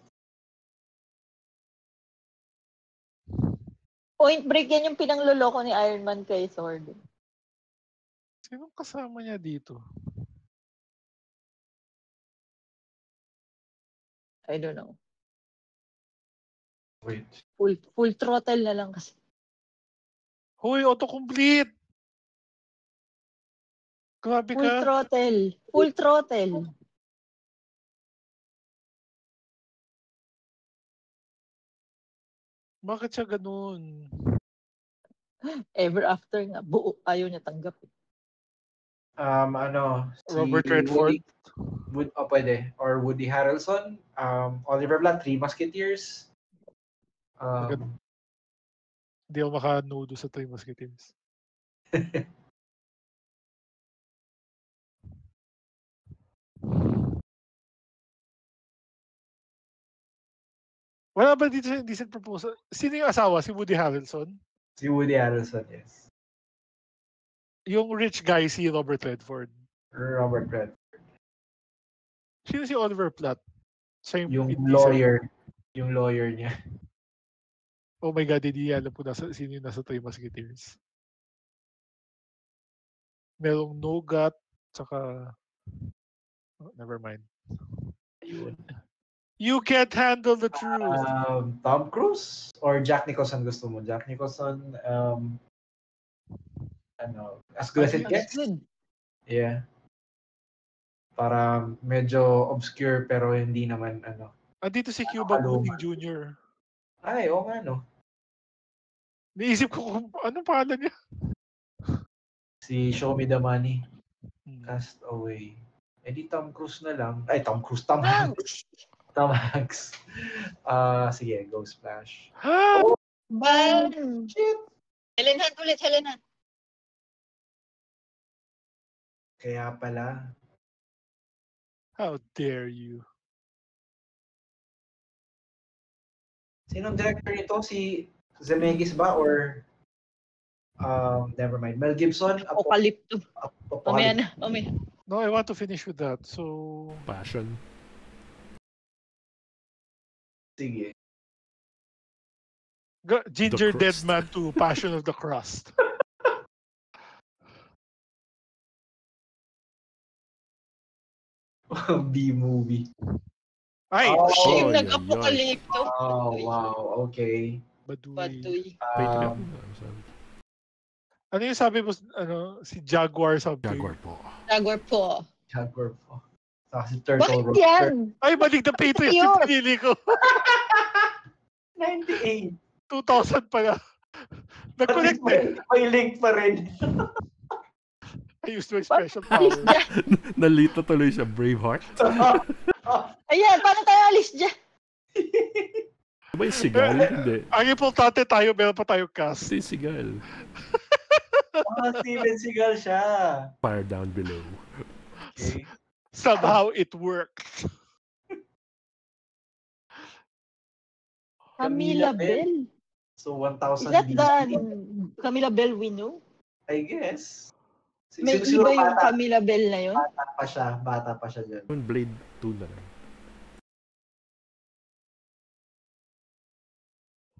Point Break yan yung pinangloloko ni Iron Man kay Sword. Sinong kasama niya dito? I don't know. Wait. Full throttle na lang kasi. Hoy, autocomplete! Grabe Full ka. throttle. Full throttle. Bakit siya ganun? Ever after nga. Buo. Ayaw niya tanggap. Si Robert Redford? Pwede. Or Woody Harrelson. Oliver Platt, Three Musketeers. Hindi ako makanudo sa Three Musketeers. Wala ba dito yung decent proposal? Sino yung asawa? Si Woody Harrelson? Si Woody Harrelson, yes. Yung rich guy, si Robert Redford. Robert Redford. Sino si Oliver Platt? Siya Yung Vin Diesel. lawyer. Yung lawyer niya. Oh my God, hindi alam po sino yung nasa Three Musketeers. Merong Nogat, tsaka... Oh, never mind. Ayun. You can't handle the truth. Tom Cruise or Jack Nicholson gusto mo? Jack Nicholson, as good as it That's gets. good. Yeah. Para medyo obscure pero hindi naman Andito si Cuba kaluma. Gooding Jr. Ay, oo nga no. Naisip ko kung anong pangalan niya. Si Show Me the Money. Hmm. Cast Away. Eh di Tom Cruise na lang. Ay, Tom Cruise. Tom Hanks. Tom Hanks. Sige, Go Splash. Ban! Shit. Helen Hunt ulit, Helen Hunt. Kaya pala. How dare you? Sinong director nito? Si Zemeckis ba? Or never mind. Mel Gibson? Apocalypto. Mamaya na. No, I want to finish with that. So, Passion. Sige. Ginger The Dead Crust. Man 2, Passion of the Crust. B-movie. Ay, Siya yung Oh, nag-apocalypto. Oh, wow. Okay. Baduy. Baduy. Wait, Ano yung sabi mo, si Jaguar something? Jaguar po. Jaguar po. Jaguar po. Saka si Turtle Bakit Rock. yan? Ay, balik na Patriot Yun. yung pinili ko. 98. 2000 pala. Nag-connect eh. May link pa rin. I used my special Alis power. dyan. Nalito tuloy siya, Braveheart. Ayan, paano tayo alis dyan? Diba yung Sigal? Hindi. Ang importante tayo, meron pa tayo cast. Ito yung Sigal. Steven Seagal siya. Fire down below. Okay. Somehow it worked. Camila Bell. So, Is 1,000 that BC. the Camila Bell we know? I guess. May Siguro iba yung Camila Bell na yun? Bata pa siya dyan. Yung Blade 2 na lang.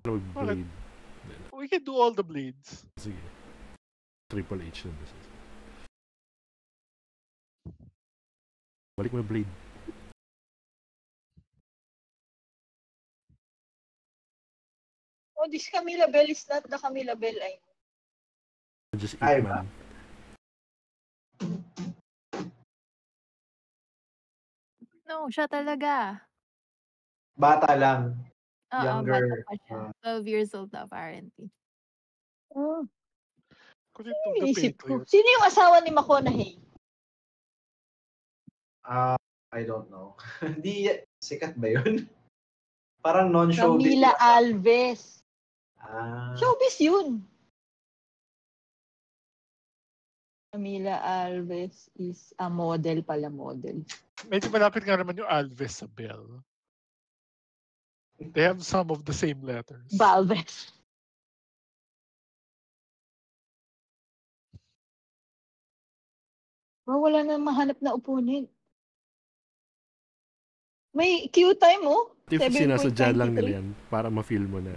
Ano yung Blade? We can do all the blades. Sige. Triple H na this is. Balik mo yung Blade. Oh, this Camila Bell is not the Camila Bell I know. Just Ay, Ip Man. No, siya talaga. Bata lang. Oo, Younger. bata pa siya. 12 years old na apparently. Oh, Connect to the inisip ko. Patriot. Sino yung asawa ni McConaughey? I don't know. Hindi, sikat ba yun? Parang non-showbiz. Camila Alves. Ah, Showbiz yun. Camila Alves is a model pala, model. Medyo malapit nga naman yung Alves sa Bell. They have some of the same letters. Valves. Oh, wala na mahanap na opponent. May queue time, oh. If sinasadya 7.23. lang nila yan, para ma-feel mo na.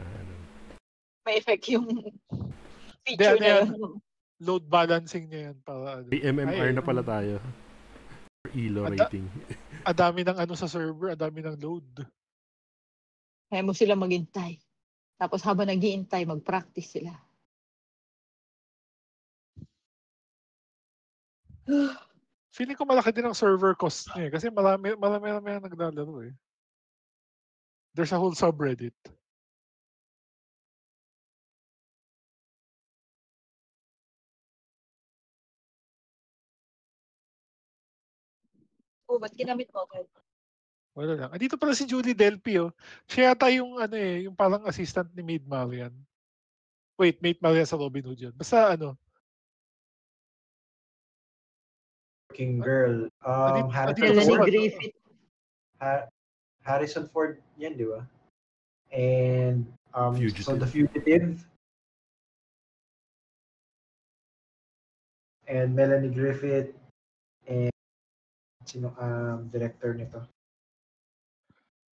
May effect yung Hindi, feature ano na yan? yun. Load balancing niya yan. Para, May MMR Ay, na pala tayo. For ELO Ada- rating. ang dami ng ano sa server, ang dami ng load. Kaya mo sila maghintay. Tapos habang nag-iintay, mag-practice sila. Feeling ko malaki din ang server cost niya eh, kasi marami ang naglalaro eh. There's a whole subreddit. Oh, ba't ginamit mo? Wala lang. Andito pala si Julie Delpy oh. Siya yata yung ano eh, yung parang assistant ni Maid Marian. Wait, Maid Marian sa Robin Hood yun. Basta ano, working girl. Adito Melanie Ford. Griffith. Harrison Ford yan, di ba? And Fugitive. so The Fugitive. And Melanie Griffith. And Sino director nito?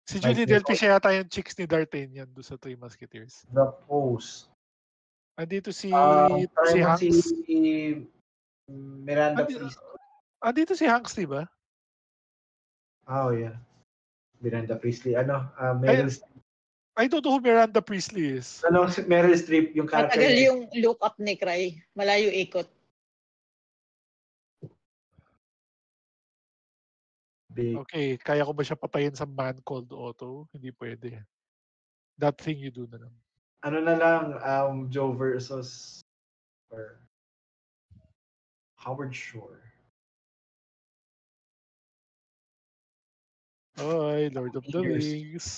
Si Mike Julie Delpy Nichols. siya yata yung chicks ni D'Artagnan doon sa Three Musketeers. The Post. Andito si Try mo si Hanks. Miranda Andi- Priestly. Andito si Hanks, di ba? Oh, yeah. Miranda Priestley. Meryl Streep. I don't know who Miranda Priestley is. Si Meryl Streep, yung character Matagal niya. yung look up ni Cry. Malayo ikot. Big. Okay, kaya ko ba siya patayin sa Man Called Otto? Hindi pwede. That Thing You Do na lang. Ano na lang, Joe versus or Howard Shore. Ay, Lord of the Years. Rings.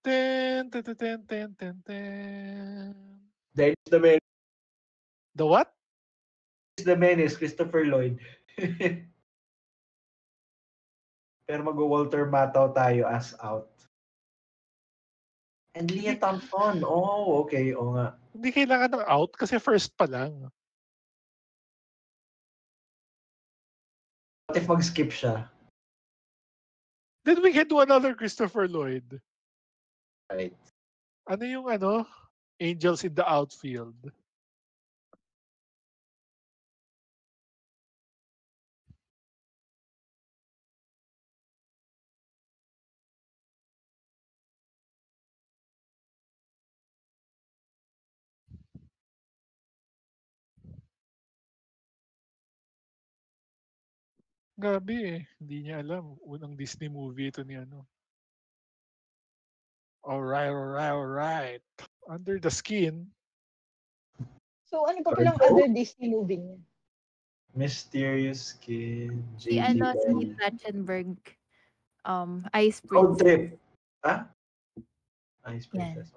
Ten, ten, ten, ten, ten, ten, ten. Dennis the Menace. The what? The Menace, Christopher Lloyd. Pero mag-Walter Matthau tayo as out. And Leah Thompson. Oh, okay. Oo nga. Hindi kailangan ng out kasi first pa lang. What if mag-skip siya? Then we can do another Christopher Lloyd. Right. Ano yung Angels in the Outfield. Grabe eh. Hindi niya alam. Unang Disney movie ito ni Alright. Under the Skin. So ano pa palang other Disney movie niya? Mysterious Skin. Si si Trachtenberg. Ice Road Prince. Trip. Ice Yan. Princess.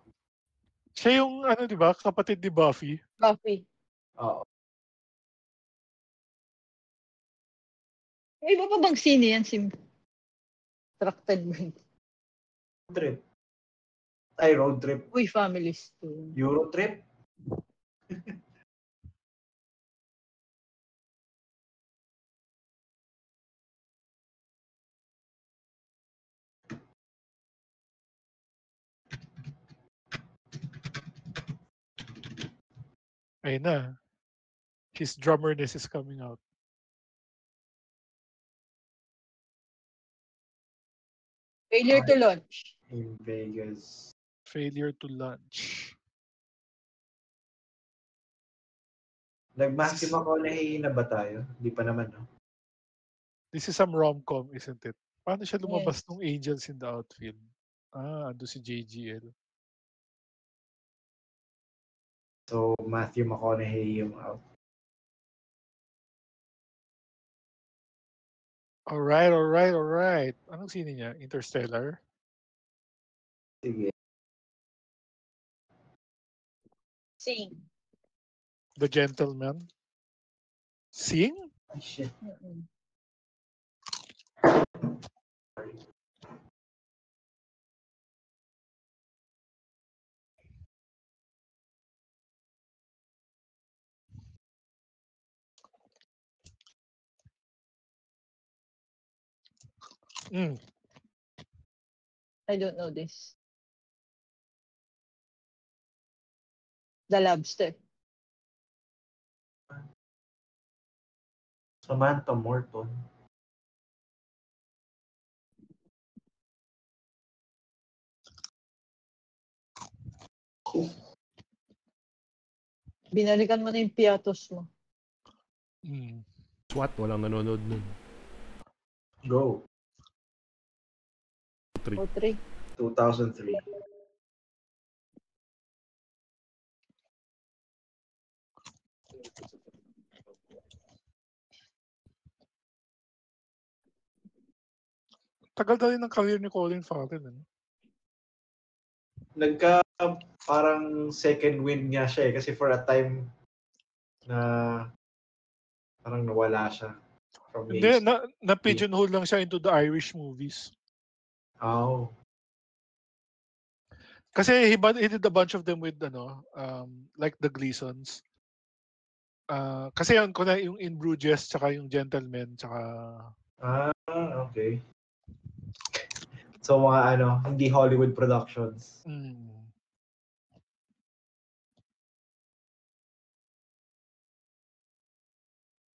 Siya yung di ba? Kapatid ni Buffy. Buffy. Oo. May iba pa bang sine yan si Trachtenberg? Road Trip. Ay, Road Trip. Uy, Families too. Euro Trip. Ayun na. His drummerness is coming out. Failure to Launch. In Vegas. Failure to Launch. Nag-Matthew McConaughey na ba tayo? Hindi pa naman, no? This is some rom-com, isn't it? Paano siya lumabas Yes. nung Angels in the Outfield? Ando si JGL. So, Matthew McConaughey yung out. Alright. Anong sine niya? Interstellar? Sige. Sing. The Gentleman? Sing? Ay, shit. Mm-mm. I don't know this. The Lobster. Samantha Morton. Binalikan mo na yung piatos mo. SWAT, walang nanonood nun. Go. 3. O, 3. 2003. Tagal na rin ng career ni Colin Farrell. Parang second wind niya siya eh. Kasi for a time na parang nawala siya. From Hindi, na-pigeonhole lang siya into the Irish movies. Oh. Kasi he did a bunch of them with like the Gleasons. Kasi yung In Bruges, tsaka yung Gentleman, tsaka... Okay. So mga hindi Hollywood productions.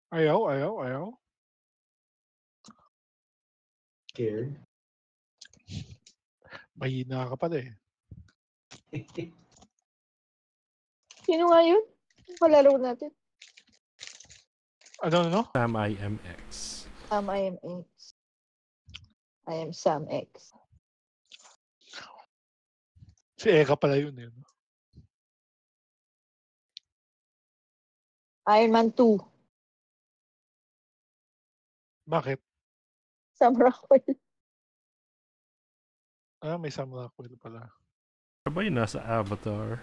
Ayaw. Scared. Mahina ka pala eh. Sino nga yun? Palaro natin. Ano? Sam IMX. Sam IMX. I am Sam X. Si Eka pala yun eh. Iron Man 2. Bakit? Sam Rockwell. May Sam Rockwell pala. Sabay nasa Avatar.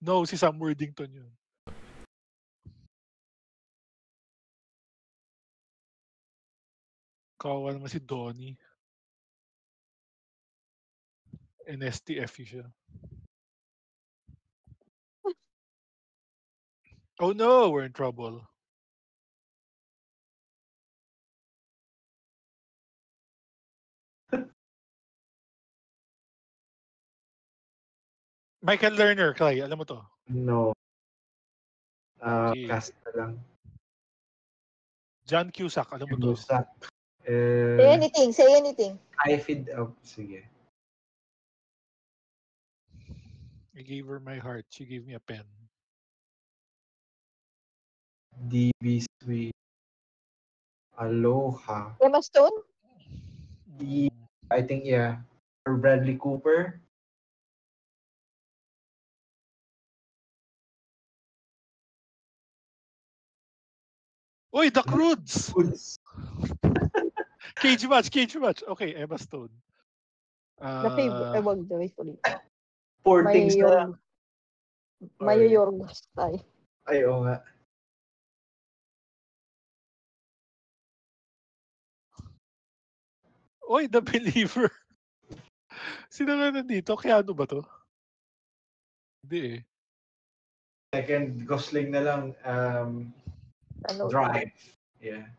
No, si Sam Worthington yun. Kawawa naman si Donnie. NSTF siya. Oh no, we're in trouble. Michael Lerner, Clay, alam mo to? No. Okay. Cast na lang. John Cusack, alam mo to? Cusack. Say anything. Sige. I gave her my heart. She gave me a pen. DB Sweet. Aloha. Emma Stone? I think, yeah. Or Bradley Cooper. Uy, The Croods! Cage match. Okay, Emma Stone. Wag daw, ulit. Four things na. Mayo Yorgos tayo. Ay, oo nga. Uy, The Believer. Sino nga nandito? Keanu ba to? Hindi eh. Second, Gosling na lang. Drive. Yeah.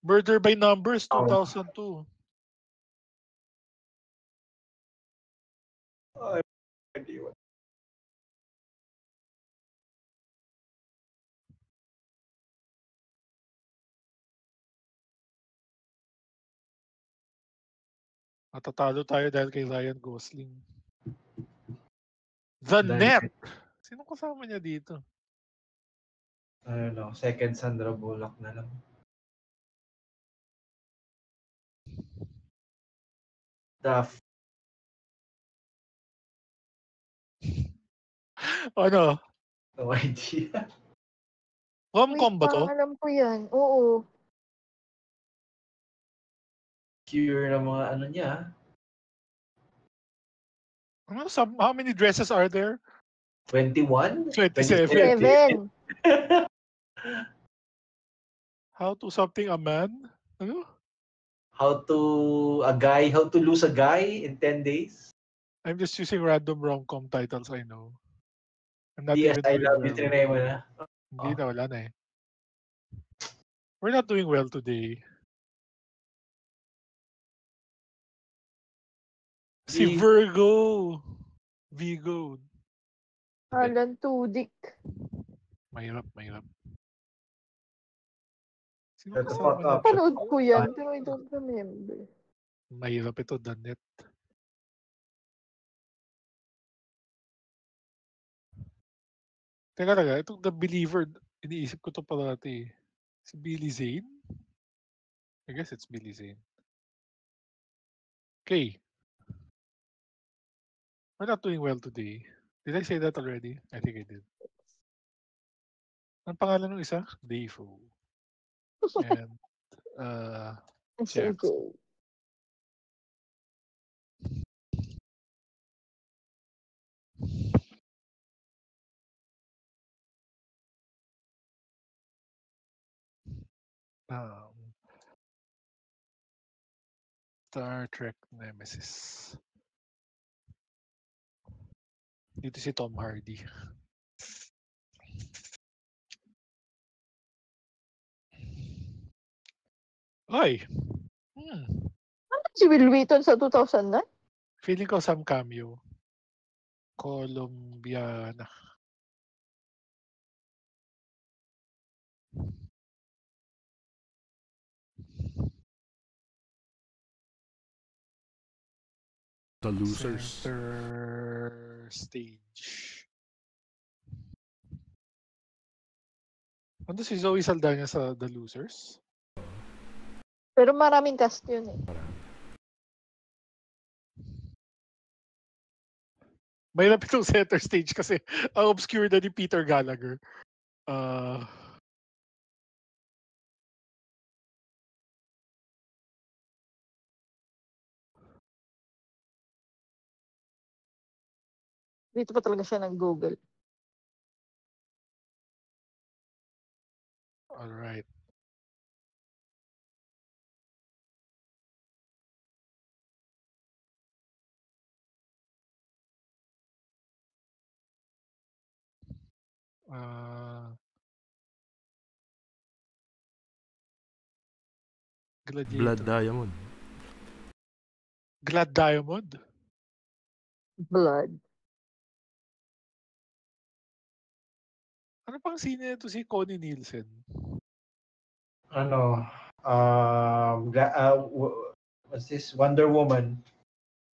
Murder by Numbers, 2002. Matatalo tayo dahil kay Ryan Gosling. The Net. Sino kasama niya dito? I don't know. Second, Sandra Bullock na lang. Ano? No idea. Rom-com ba to? Alam ko yan. Oo. Cure na mga ano niya. How many dresses are there? 21? 27. How to something a man? Ano? How to lose a guy in 10 days? I'm just using random rom-com titles I know. I'm not Yes, even I doing love well. you, trinay mo na. Hindi na, wala na eh. We're not doing well today. Si Vigo. Alan Tudyk. Mahirap. Sino Shut the kasama fuck niya? up. Panood ko yan, pero I don't remember. Mahirap ito, The Net. Teka, itong The Believer, iniisip ko to parati. Si Billy Zane? I guess it's Billy Zane. Okay. We're not doing well today. Did I say that already? I think I did. Ang pangalan ng isa? Defoe. And, Jackson. Star Trek Nemesis. Dito si Tom Hardy. Ay! Si Will Wheaton sa 2009? Feeling ko some cameo. Colombiana. The Losers. Center stage. Ano si Zoe Saldana sa The Losers? Pero maraming cast yun eh. May itong center stage kasi ang obscure na ni Peter Gallagher. Dito pa talaga siya nag-Google. Alright. Gladiator. Blood Diamond. Glad Diamond? Blood. Ano pang sine ito si Connie Nielsen? Ano, what's this? Wonder Woman.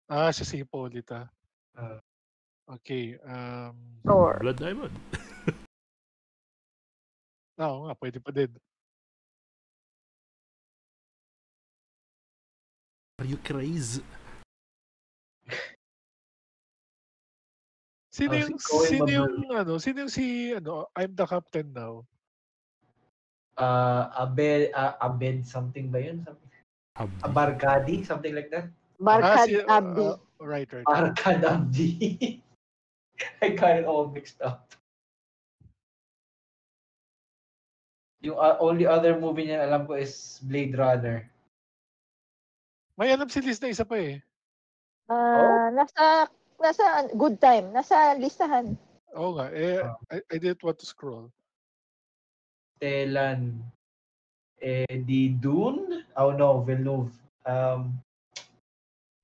Siya si Hippolyta. Okay. Thor. Blood Diamond. Oo nga, pwede pa din. Are you crazy? Sino si yung Coen sino Mabur. yung sino yung si I'm the Captain Now? Abed something ba yun? Barkadi, something like that. Barkad Si Abdi. right. Barkad Abdi. I got it all mixed up. Yung only other movie niya alam ko is Blade Runner. May alam si Liz na isa pa eh. Nasa Good Time. Nasa listahan. Oo nga. I didn't want to scroll. Telan. Di Dune? Oh no, Villeneuve.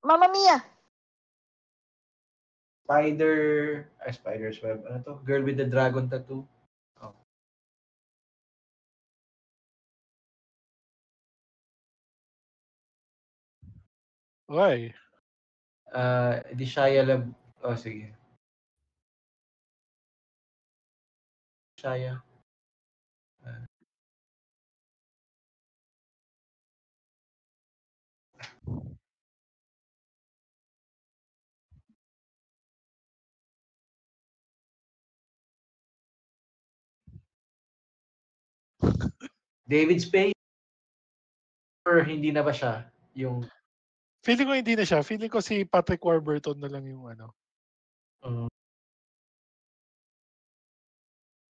Mamma Mia. Spider's Web. Ano to? Girl with the Dragon Tattoo. Oh. Why? Di Shia Lab. Oh, sige. Shia. David Spade? Or hindi na ba siya? Yung... Feeling ko hindi na siya. Feeling ko si Patrick Warburton na lang yung ano.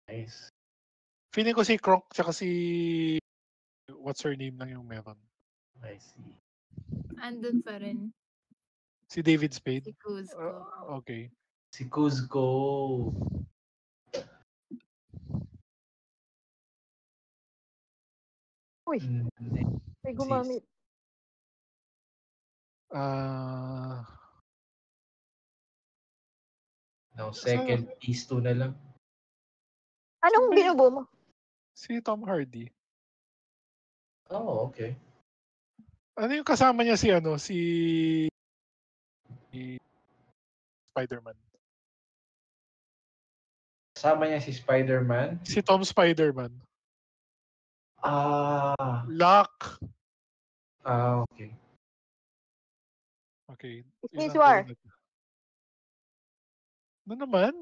Nice. Feeling ko si Kronk tsaka si what's her name lang yung meron. I see. Andun pa rin. Si David Spade? Si Kuzco. Okay. Si Kuzco. Uy, may gumamit. No, second piece 2 na lang. Anong binubo mo? Si Tom Hardy. Oh, okay. Ano yung kasama niya si Spider-Man? Kasama niya si Spider-Man? Si Tom Spider-Man. Lock. Okay. Okay. Miss War. Ano naman?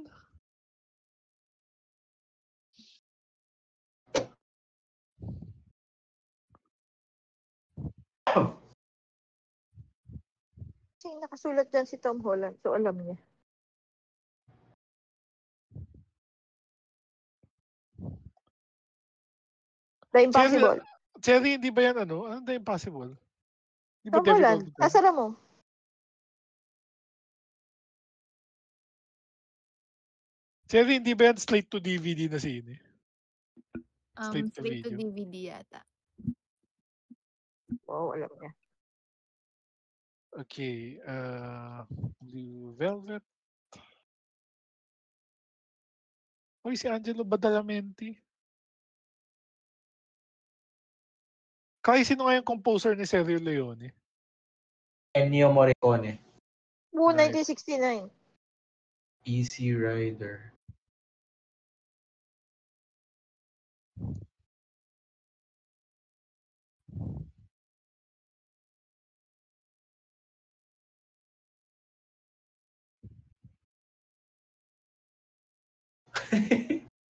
Kasi nakasulat dyan si Tom Holland. So, alam niya. The Impossible. Cherry, hindi ba yan ano? Ano The Impossible? Di ba Tom David Holland. Oldman? Kasara mo. Cherry, hindi ba yan straight to DVD na sine? Straight to Straight to video. DVD yata. Wow, alam niya. Okay. Blue Velvet. Uy, si Angelo Badalamenti. Kaya sino nga yung composer ni Sergio Leone? Ennio Morricone. Oo, Right. 1969. Easy Rider.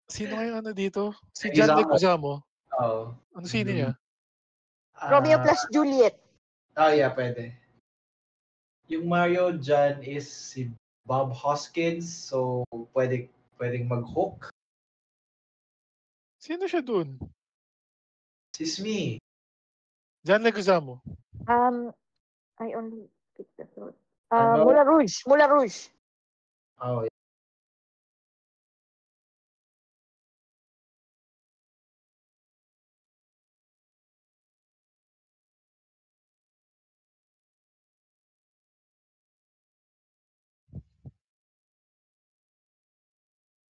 Sino nga yung ano dito? Si Leguizamo. John Leguizamo. Oo. Ano sino niya? Romeo plus Juliet. Yeah, pwede. Yung Mario dyan is si Bob Hoskins, so pwedeng mag-hook. Sino siya dun? Sismi. John Leguizamo. I only picked the throat. Ano? Moulin Rouge. Moulin Rouge. Oh, yeah.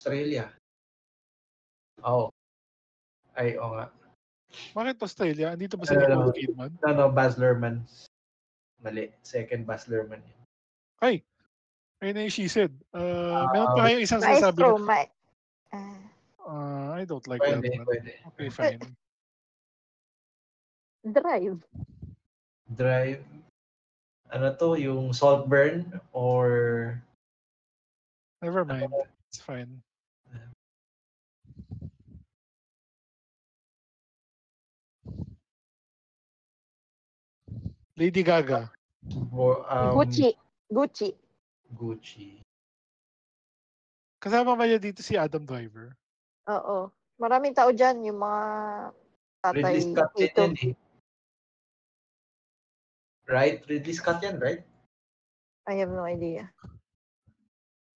Australia. Oh. Ay, oo nga. Bakit Australia? Andito ba si Nicole Kidman? No, Baz Luhrmann. Mali. Second Baz Luhrmann. Ay! Ayun na yung she said. Meron pa kayong isang sinasabi Maestro. na, I don't like that one. Pwede. Okay, fine. Drive. Ano to? Yung Saltburn or... Never mind. It's fine. Lady Gaga. Gucci. Kasama ba niya dito si Adam Driver? Oo. Maraming tao dyan. Yung mga tatay. Ridley Scott Ito. yan eh. Right? Ridley Scott yan, right? I have no idea.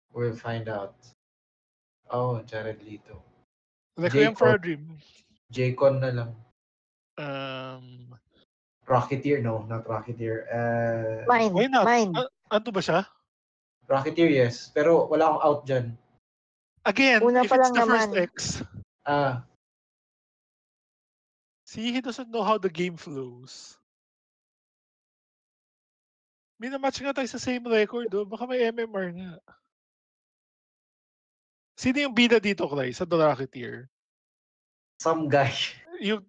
We'll find out. Oh, Jared Leto. Requiem for a Dream. J-Con na lang. Rocketeer? No, not Rocketeer. Mine. Why not? Mine. Ano ba siya? Rocketeer, yes. Pero wala akong out dyan. Again, Una if pa it's lang the first naman. X, see, he doesn't know how the game flows. Minamatch nga tayo sa same record, oh. Baka may MMR nga. Sino yung bida dito, Clay, sa The Rocketeer? Some guy.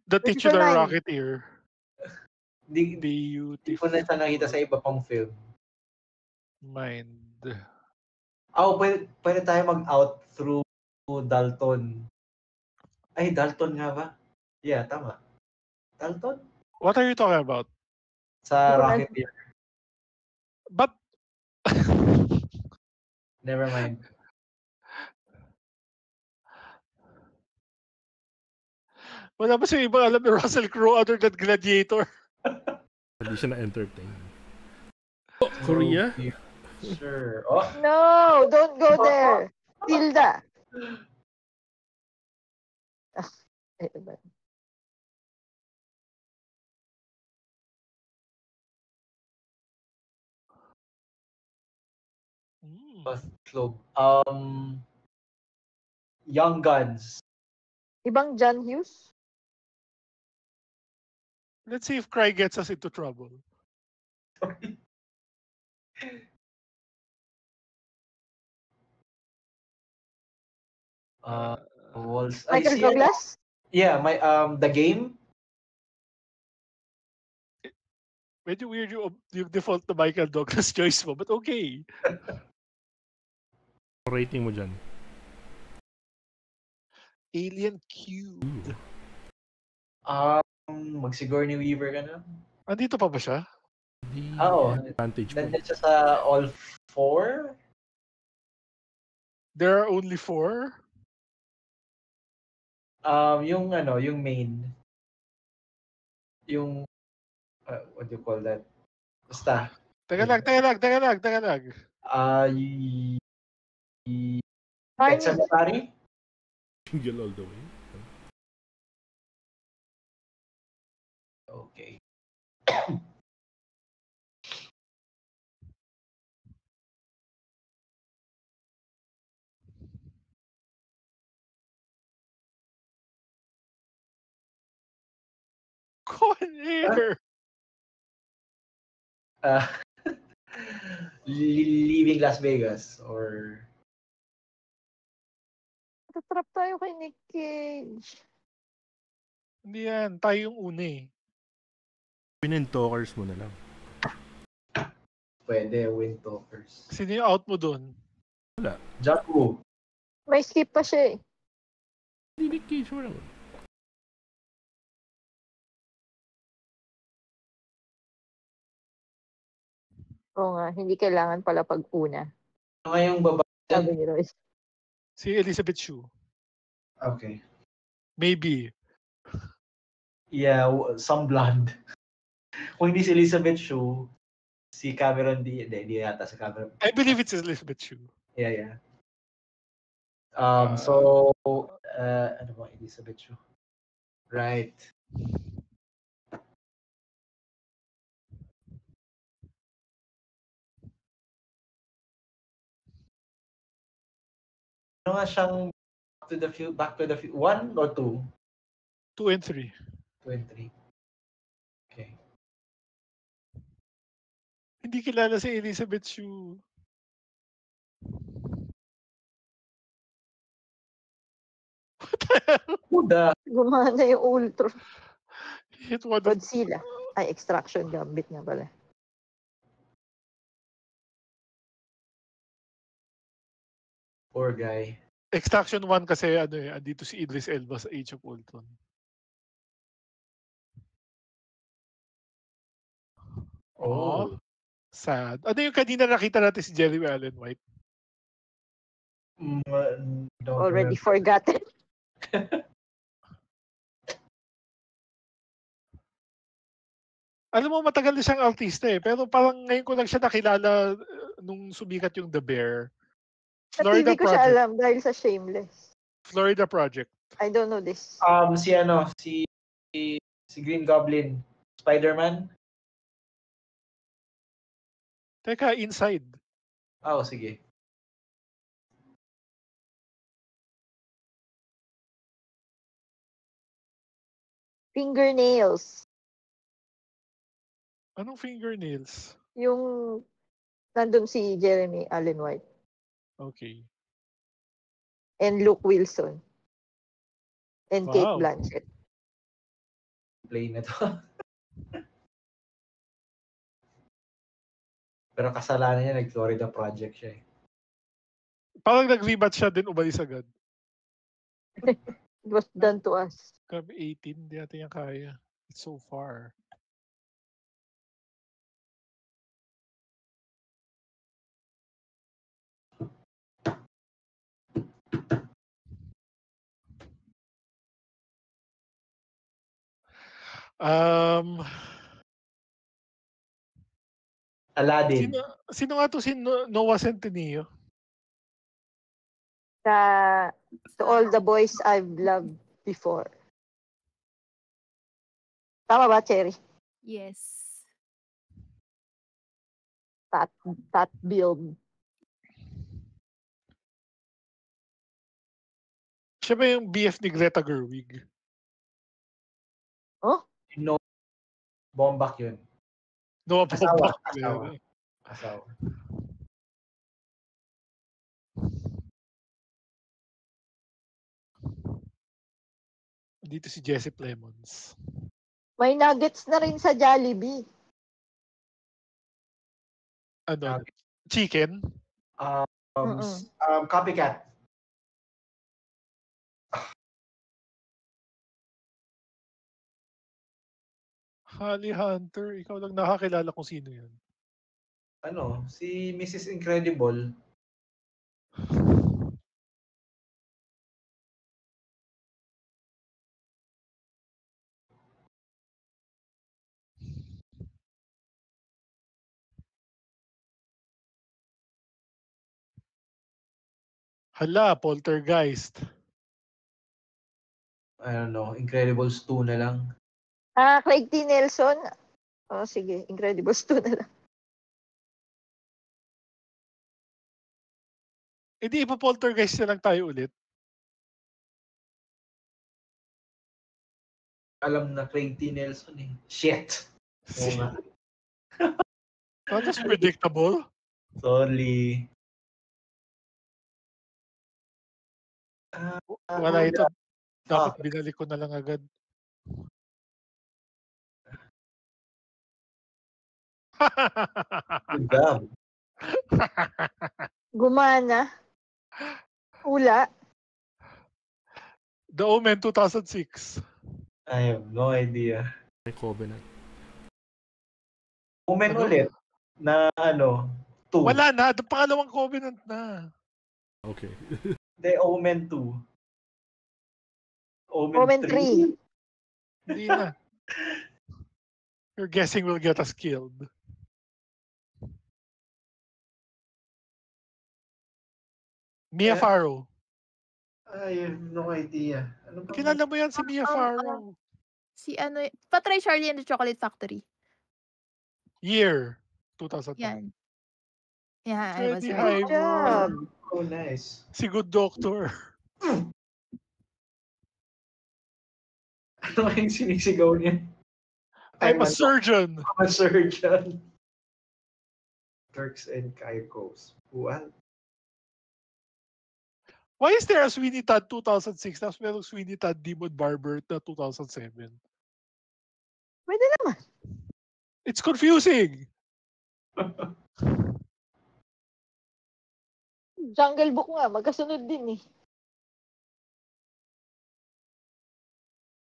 The titular Nine. Rocketeer. Di ko na siya nakita sa iba pang film. Mind. Oh, pwede tayo mag-out through Dalton. Ay, Dalton nga ba? Yeah, tama. Dalton? What are you talking about? Sa Rocketeer. But Never mind. wala ba siya ibang alam ni Russell Crowe other than Gladiator? Hindi siya na-entertain. Oh, Korea? Sure. Oh, No, don't go there. Tilda. Club. Young Guns. Ibang John Hughes? Let's see if Cry gets us into trouble. Walls. Michael Douglas? Yeah, The Game. Medyo weird yung default na Michael Douglas choice mo, but okay. Rating mo dyan? Alien Cube. Mag-Sigourney Weaver ka na? Andito pa ba siya? Oo. Advantage po. Nandiyan siya sa all 4? There are only 4? Yung main. Yung what do you call that? Basta. Teka lang. Pet Arnie. Sematary? Jingle all the way. Okay. Con Air! Uh, leaving Las Vegas or Tatrap tayo kay Nick Cage. Hindi yan. Tayo yung una eh. Twin Talkers mo na lang. pwede Wind Talkers. Sino yung out mo dun? Jaco. May skip pa siya eh. Hindi Nick Cage mo lang. Oo nga, hindi kailangan pala pag-una. Ano ngayong babae? Sabi ni Royce. Si Elizabeth Shue. Okay. Maybe. Yeah, some blonde. Kung hindi si Elizabeth Shue, si Cameron Diaz. Hindi yata si Cameron. I believe it's Elizabeth Shue. Yeah. Ah. Ano ba, Elizabeth Shue? Right. Ano nga siyang Back to the Future, 1 or 2? 2 and 3. 2 and 3. Okay. Hindi kilala si Elizabeth Shue. What the hell? Buda. Gumana yung Ultron. Hit one of... Godzilla. Ay, Extraction Gambit nga pala. Poor guy. Extraction 1 kasi ano eh, andito si Idris Elba sa Age of Ultron. Oh. Sad. Ano yung kanina nakita natin si Jeremy Allen White? Don't Already remember. forgotten. Alam mo, matagal na siyang artista eh. Pero parang ngayon ko lang siya nakilala nung sumikat yung The Bear. Sa Florida TV ko siya Project. alam dahil sa Shameless. Florida Project. I don't know this. Si Green Goblin, Spider-Man. Teka, Inside. Oh, sige. Fingernails. Anong fingernails? Yung nandun si Jeremy Allen White Okay. and Luke Wilson and Kate Wow. Blanchett. Play na to. Pero kasalanan niya, nag-Florida Project siya eh. Parang nag-rematch siya din umalis agad. It was done to us. Grabe, 18. Hindi natin yan kaya. It's so far. Aladdin. Sino nga to si Noah Centineo? To all the boys I've loved before. Tama ba, Cherry? Yes. That build. Siya ba yung BF ni Greta Gerwig? Oh? No. Bombak yun. Noah Asawa. Baumbach. Asawa. Dito si Jesse Plemons. May nuggets na rin sa Jollibee. Ano? Chicken? Copycat. Holly Hunter. Ikaw lang nakakilala kung sino yun. Ano? Si Mrs. Incredible. Hala, Poltergeist. I don't know, Incredibles 2 na lang. Craig T. Nelson. Oh, sige. Incredibles 2 na lang. Hindi, ipa-Poltergeist na lang tayo ulit. Alam na Craig T. Nelson eh. Shit! Oo nga. That was predictable. Sorry. Wala ito. Dapat Fuck. binalik ko na lang agad. Damn. Gumana. Hula. The Omen 2006. I have no idea. May Covenant. Omen Ano? ulit na ano, 2. Wala na. The pangalawang Covenant na. Okay. The Omen 2. Omen 3. Hindi na. Your guessing will get us killed. Mia Eh? Farrow. I have no idea. Ano ba? Kilala mo yan si Mia Farrow. Si ano, patry Charlie and the Chocolate Factory. Year. 2005. Yan. Yeah, I was Freddie right. Good job. Oh, nice. Si Good Doctor. Ano kayong sinisigaw niya? I'm a surgeon. I'm a surgeon. Turks and Caicos. What? Why is there a Sweeney Todd 2006 tapos merong Sweeney Todd Demon Barber na 2007? Pwede naman. It's confusing. Jungle Book nga. Magkasunod din eh.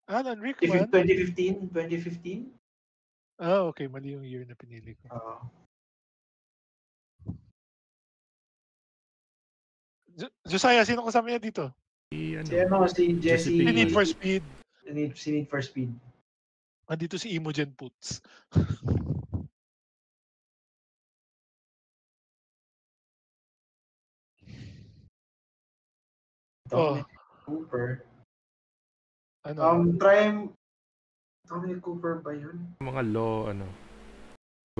Alan Rickman. 2015? 2015? Ah, okay. Mali yung year na pinili ko. Josiah, sino kasama niya dito? Si Si ano, si Jesse. Si Jesse Need Pinkman. for Speed. Si Need for Speed. Andito si Imogen Poots. Dominic Cooper. Ano? Dominic Cooper ba yun? Mga law,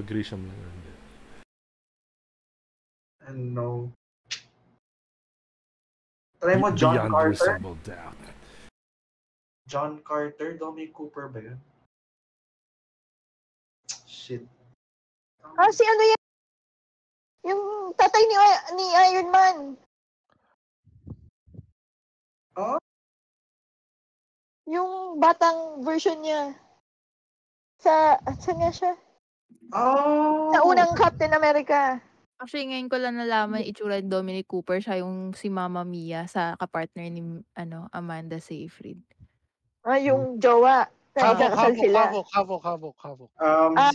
Grisham na yun. Ano? Try mo John Beyond Carter. reasonable doubt. John Carter? Dominic Cooper ba yun? Shit. Si ano yan? Yung tatay ni Iron Man. Oh? Yung batang version niya. Saan nga siya? Oh! Sa unang Captain America. Actually, ngayon ko lang nalaman itsura ni Dominic Cooper. Siya yung si Mama Mia sa kapartner ni Amanda Seyfried. Yung jowa. Nagkakasal sila. Havok.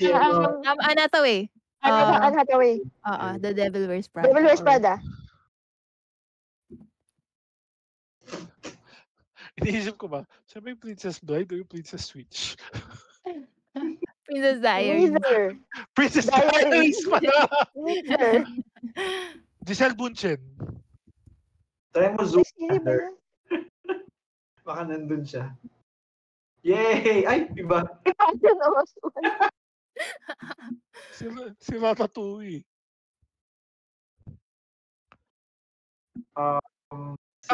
Si ano, Ana to eh. Anne Hathaway. The Devil Wears Prada. Devil Wears Prada. Iniisip ko ba, siya ba yung Princess Bride o yung Princess Switch? Princess Diaries. Neither. Princess Diaries. Diaries pala! Neither. Giselle Bundchen. try mo Ay, Zoom. sino ba yan? Baka nandun siya. Yay! Ay, iba. Ano naman? Si Ratatouille.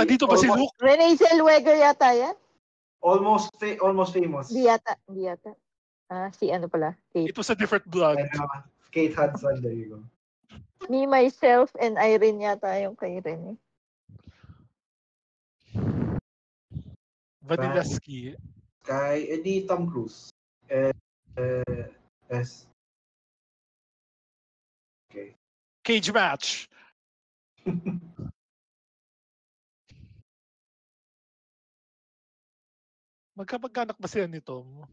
Dito ba si Luke? Renee Zellweger yata yan? Almost famous. Hindi yata. Si ano pala? Kate. Ito sa Different Blood. Kate Hudson, there you go. Me, Myself, and Irene yata yung kay Renee. Vanilla Ski. Edi Tom Cruise. Yes. Okay. Cage Match. Magkamag-anak ba sila ni Tom?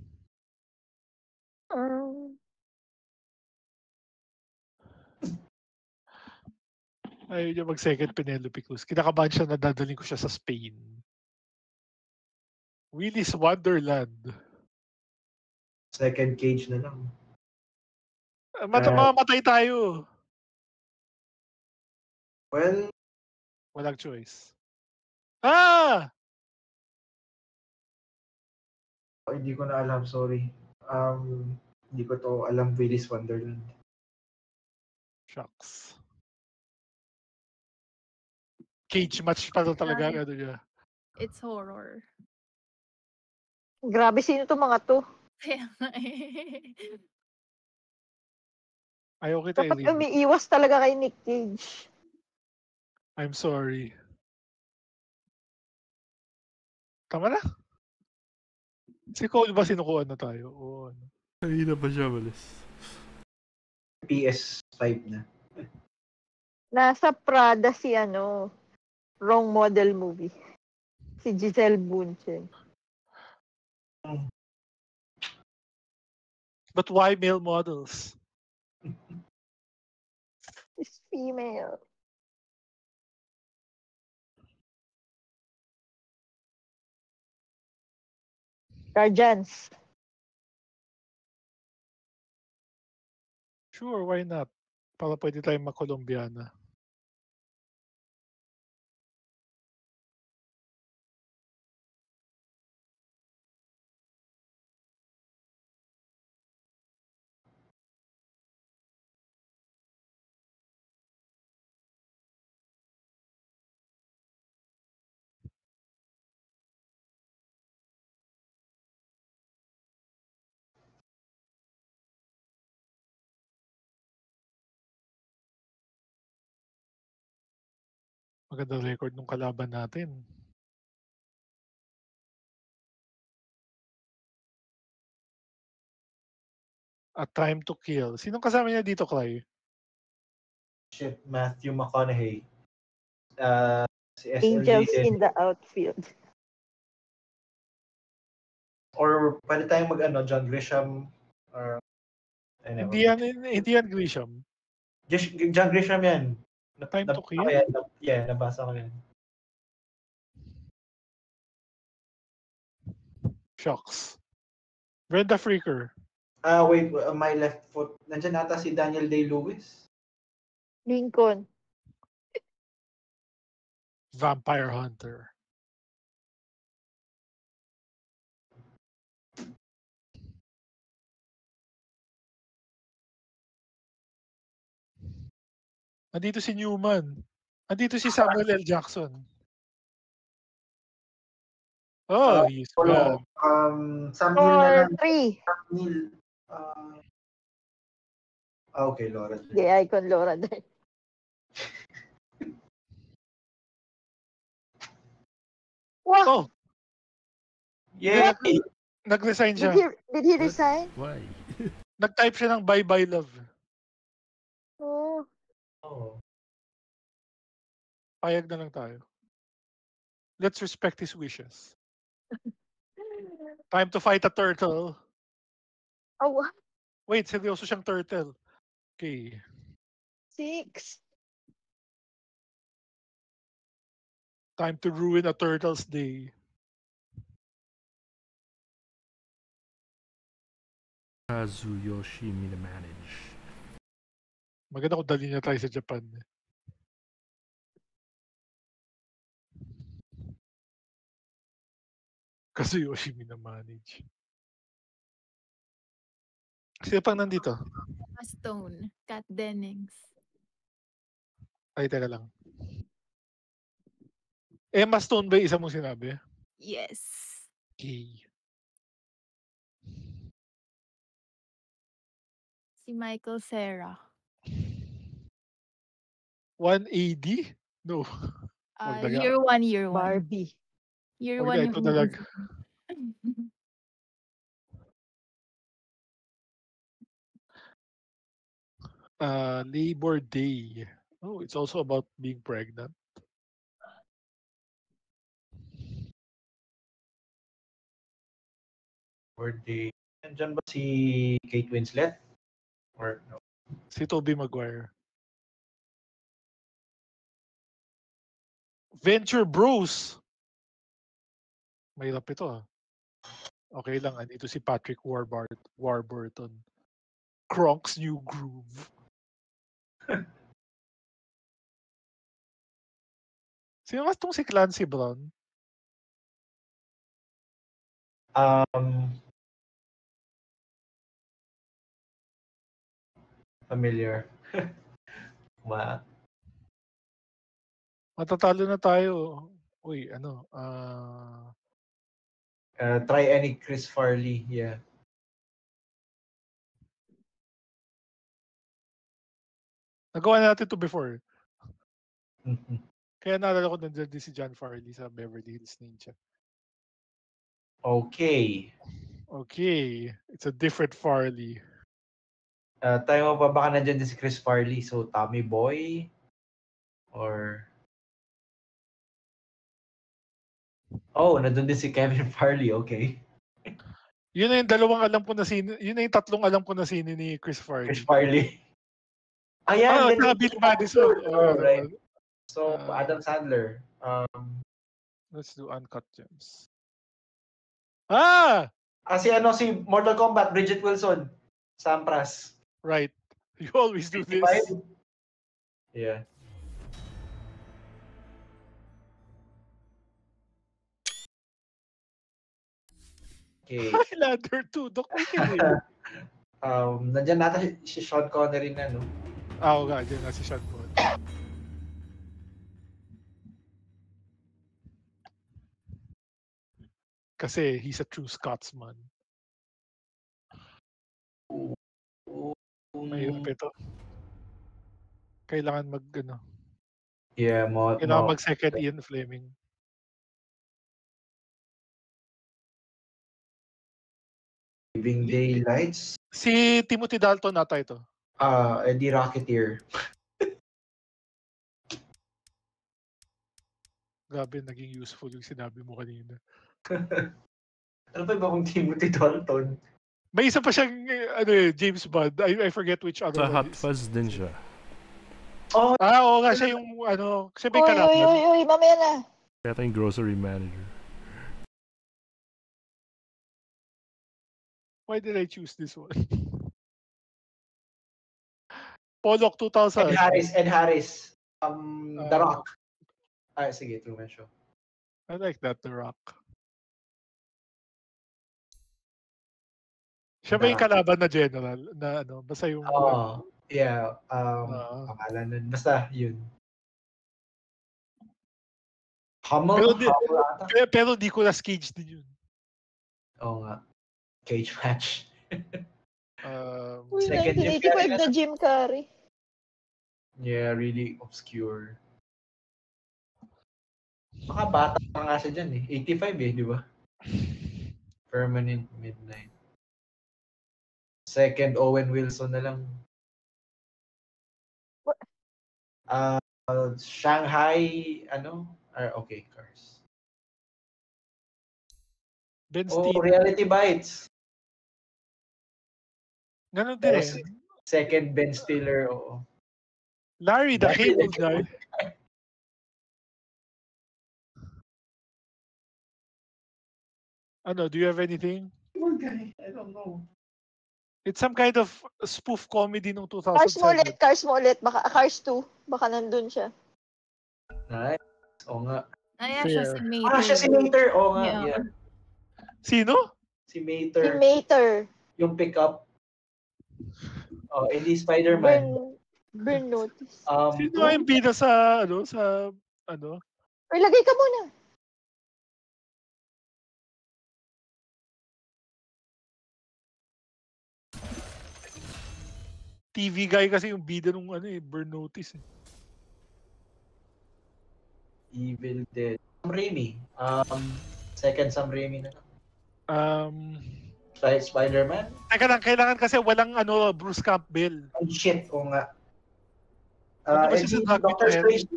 Ayaw niya mag-second Penelope Cruz. Kinakabahan siya na dadaling ko siya sa Spain. Willy's Wonderland. Second Cage na lang. Mamamatay tayo. Well, Walang choice. Ah! Hindi ko na alam, sorry. Hindi ko to alam, Willy's Wonderland. Shucks. Cage match pa talaga ano niya. It's horror. Grabe, sino to mga to? Kaya nga eh. Ayaw kita Dapat Eileen. umiiwas talaga kay Nick Cage. I'm sorry. Tama na. Si Cole ba sinukuhan na tayo? Oo. Ano. Ay na pa siya malis. PS5 na. Nasa Prada si Wrong Model movie. Si Giselle Bundchen. But why male models? She's female. Guardians. Sure, why not? Para pwede tayong makolombiana. Magandang record nung kalaban natin. A Time to Kill. Sinong kasama niya dito, Clay? Shit, Matthew McConaughey. Si SLD Angels din. in the Outfield. Or pwede tayong John Grisham. Or, Hindi yan Grisham. John Grisham yan. Time to Kill? Yeah, nabasa ko yan. Shucks. Brenda Freaker. Wait, my left foot. Nandiyan nata si Daniel Day-Lewis. Lincoln. Vampire Hunter. Andito si Newman. Andito si Samuel L. Jackson. Oh, he's back. Sam Neill na Or lang. 3. Sam Neill. Okay, Laura. The icon Laura Dern. Wow! Oh, Yay! nag-resign Did siya. he resign? Why? Nag-type siya ng bye-bye love. Oh. Oh. Payag na lang tayo. Let's respect his wishes. Time to fight a turtle. Oh, what? Wait, seryoso siyang turtle. Okay. 6. Time to ruin a turtle's day. Kazuyoshi Minamanage. Maganda kung dali niya tayo sa Japan. Kasi Yoshi minamanage. Sino pang nandito? Emma Stone. Kat Dennings. Ay, teka lang. Emma Stone ba yung isa mong sinabi? Yes. Okay. Si Michael Cera. 1AD? No. Wag na nga. Year 1, year 1. Barbie. Year Wag 1 na, yung ito talaga. Labor Day. Oh, it's also about being pregnant. Or nandiyan ba si Kate Winslet? Or no? Si Tobey Maguire. Venture Bros. Mahirap ito ah. Okay lang, andito si Patrick Warburton. Kronk's New Groove. Sino mas tong si Clancy Brown? Familiar. Matatalo na tayo. Uy, Try any Chris Farley. Yeah. nagawa na natin to before. Mhm. Kaya naalala ko nandiyan din si John Farley sa Beverly Hills Ninja. Okay. Okay, it's a different Farley. Tayo mo pa baka nandiyan din si Chris Farley. So, Tommy Boy? Or... Oh, nandun din si Kevin Farley. Okay. Yun na yung dalawang alam ko na sino, yun na yung tatlong alam ko na sino ni Chris Farley. Chris Farley. Ayan, Saka Bill Madison. Oh, right. So, Ah. Adam Sandler. Let's do Uncut Gems. Ah! Si Mortal Kombat, Bridget Wilson. Sampras. Right. You always do this. 55? Yeah. Okay. Highlander 2. Doc Wicked. Nandiyan nata si Sean Connery na, no? Oo nga, dyan nga si Sean Connery. Kasi he's a true Scotsman. Mahirap ito. Kailangan Yeah, kailangan mag-second Ian Fleming. Living Daylights. Si Timothy Dalton nata ito. The Rocketeer. Grabe, naging useful yung sinabi mo kanina. Ano ba kung Timothy Dalton? May isa pa siyang James Bond. I forget which other Sa one Hot is. Fuzz din siya. Oo nga, siya yung siya may kalaban. Uy, mamaya na. Kaya tayong grocery manager. Why did I choose this one? Pollock 2000. Ed Harris. The Rock. Sige, Truman Show. I like that, The Rock. Siya ba yung kalaban na general? Na basta yung... Yeah. Pangalan nun. Basta, yun. Hummel ata? Pero Nicolas Cage din yun. Oo nga. Cage match. Uy, Second Jim 1985 Carrey na Jim Carrey. Yeah, really obscure. Baka bata pa nga siya dyan 85 di ba? Permanent Midnight. Second, Owen Wilson na lang. Shanghai, okay, Cars. Ben Stiller. Reality Bites. Ganun din Second, Ben Stiller, oo. Larry, the Cable Guy. Do you have anything? Cable Guy, I don't know. It's some kind of spoof comedy nung 2007. Cars mo ulit. Baka Cars 2. Baka nandun siya. Nice. Oo nga. Ayan siya si Mater. Siya si Mater. Oo nga. Yeah. Yeah. Sino? Si Mater. Si Mater. Yung pickup. Hindi Spider-Man. Burn Notice. Sino yung bida sa Uy, lagay ka muna. TV guy kasi yung bida nung Burn Notice. Evil Dead. Sam Raimi. Second Sam Raimi na. Spider-Man? Teka lang, kailangan kasi walang Bruce Campbell. Oh shit, oo nga. Ano ba siya sa Doctor Strange.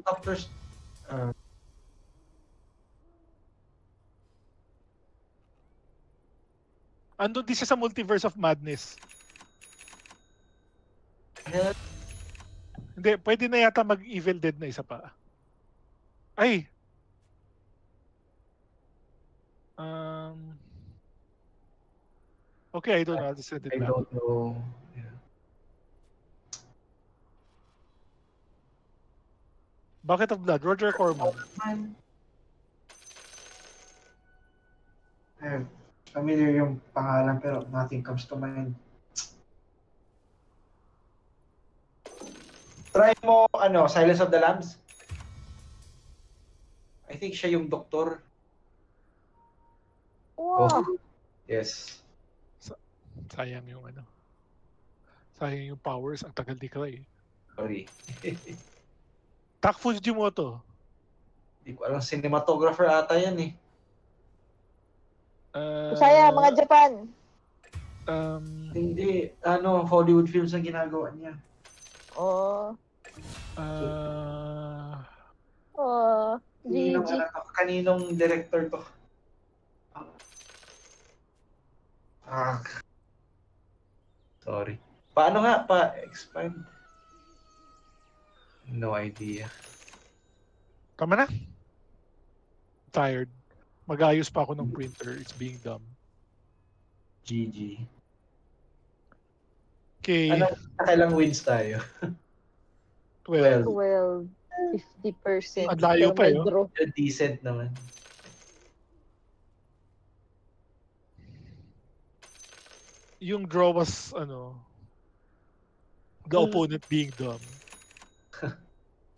Andun din siya sa Multiverse of Madness. Hindi, pwede na yata mag-Evil Dead na isa pa. Ay! Okay, I don't know. I'll just send it back. I don't know. Yeah. Bucket of Blood, Roger Corman. Familiar yung pangalan pero nothing comes to mind. Try mo, Silence of the Lambs. I think siya yung doktor. Wow. Yes. Sayang yung sayang yung powers. Ang tagal di ka eh. Sorry. Tak Fujimoto. Hindi ko alam, cinematographer ata yan eh. Saya, mga Japan. Hindi, Hollywood films ang ginagawa niya. Oh. Kaninong, GG. kaninong director to? Sorry. Paano nga pa-expand? No idea. Tama na. Tired. Mag-ayos pa ako ng printer. It's being dumb. GG. Okay. Kailang wins tayo? 12. 12. 50%. Ang layo Pero pa, may eh, oh. draw. Decent naman. Yung draw was, the opponent being dumb.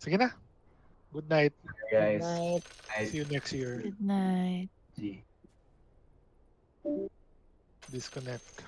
Sige na. Good night. Guys. Night. See you next year. Good night. G. Disconnect.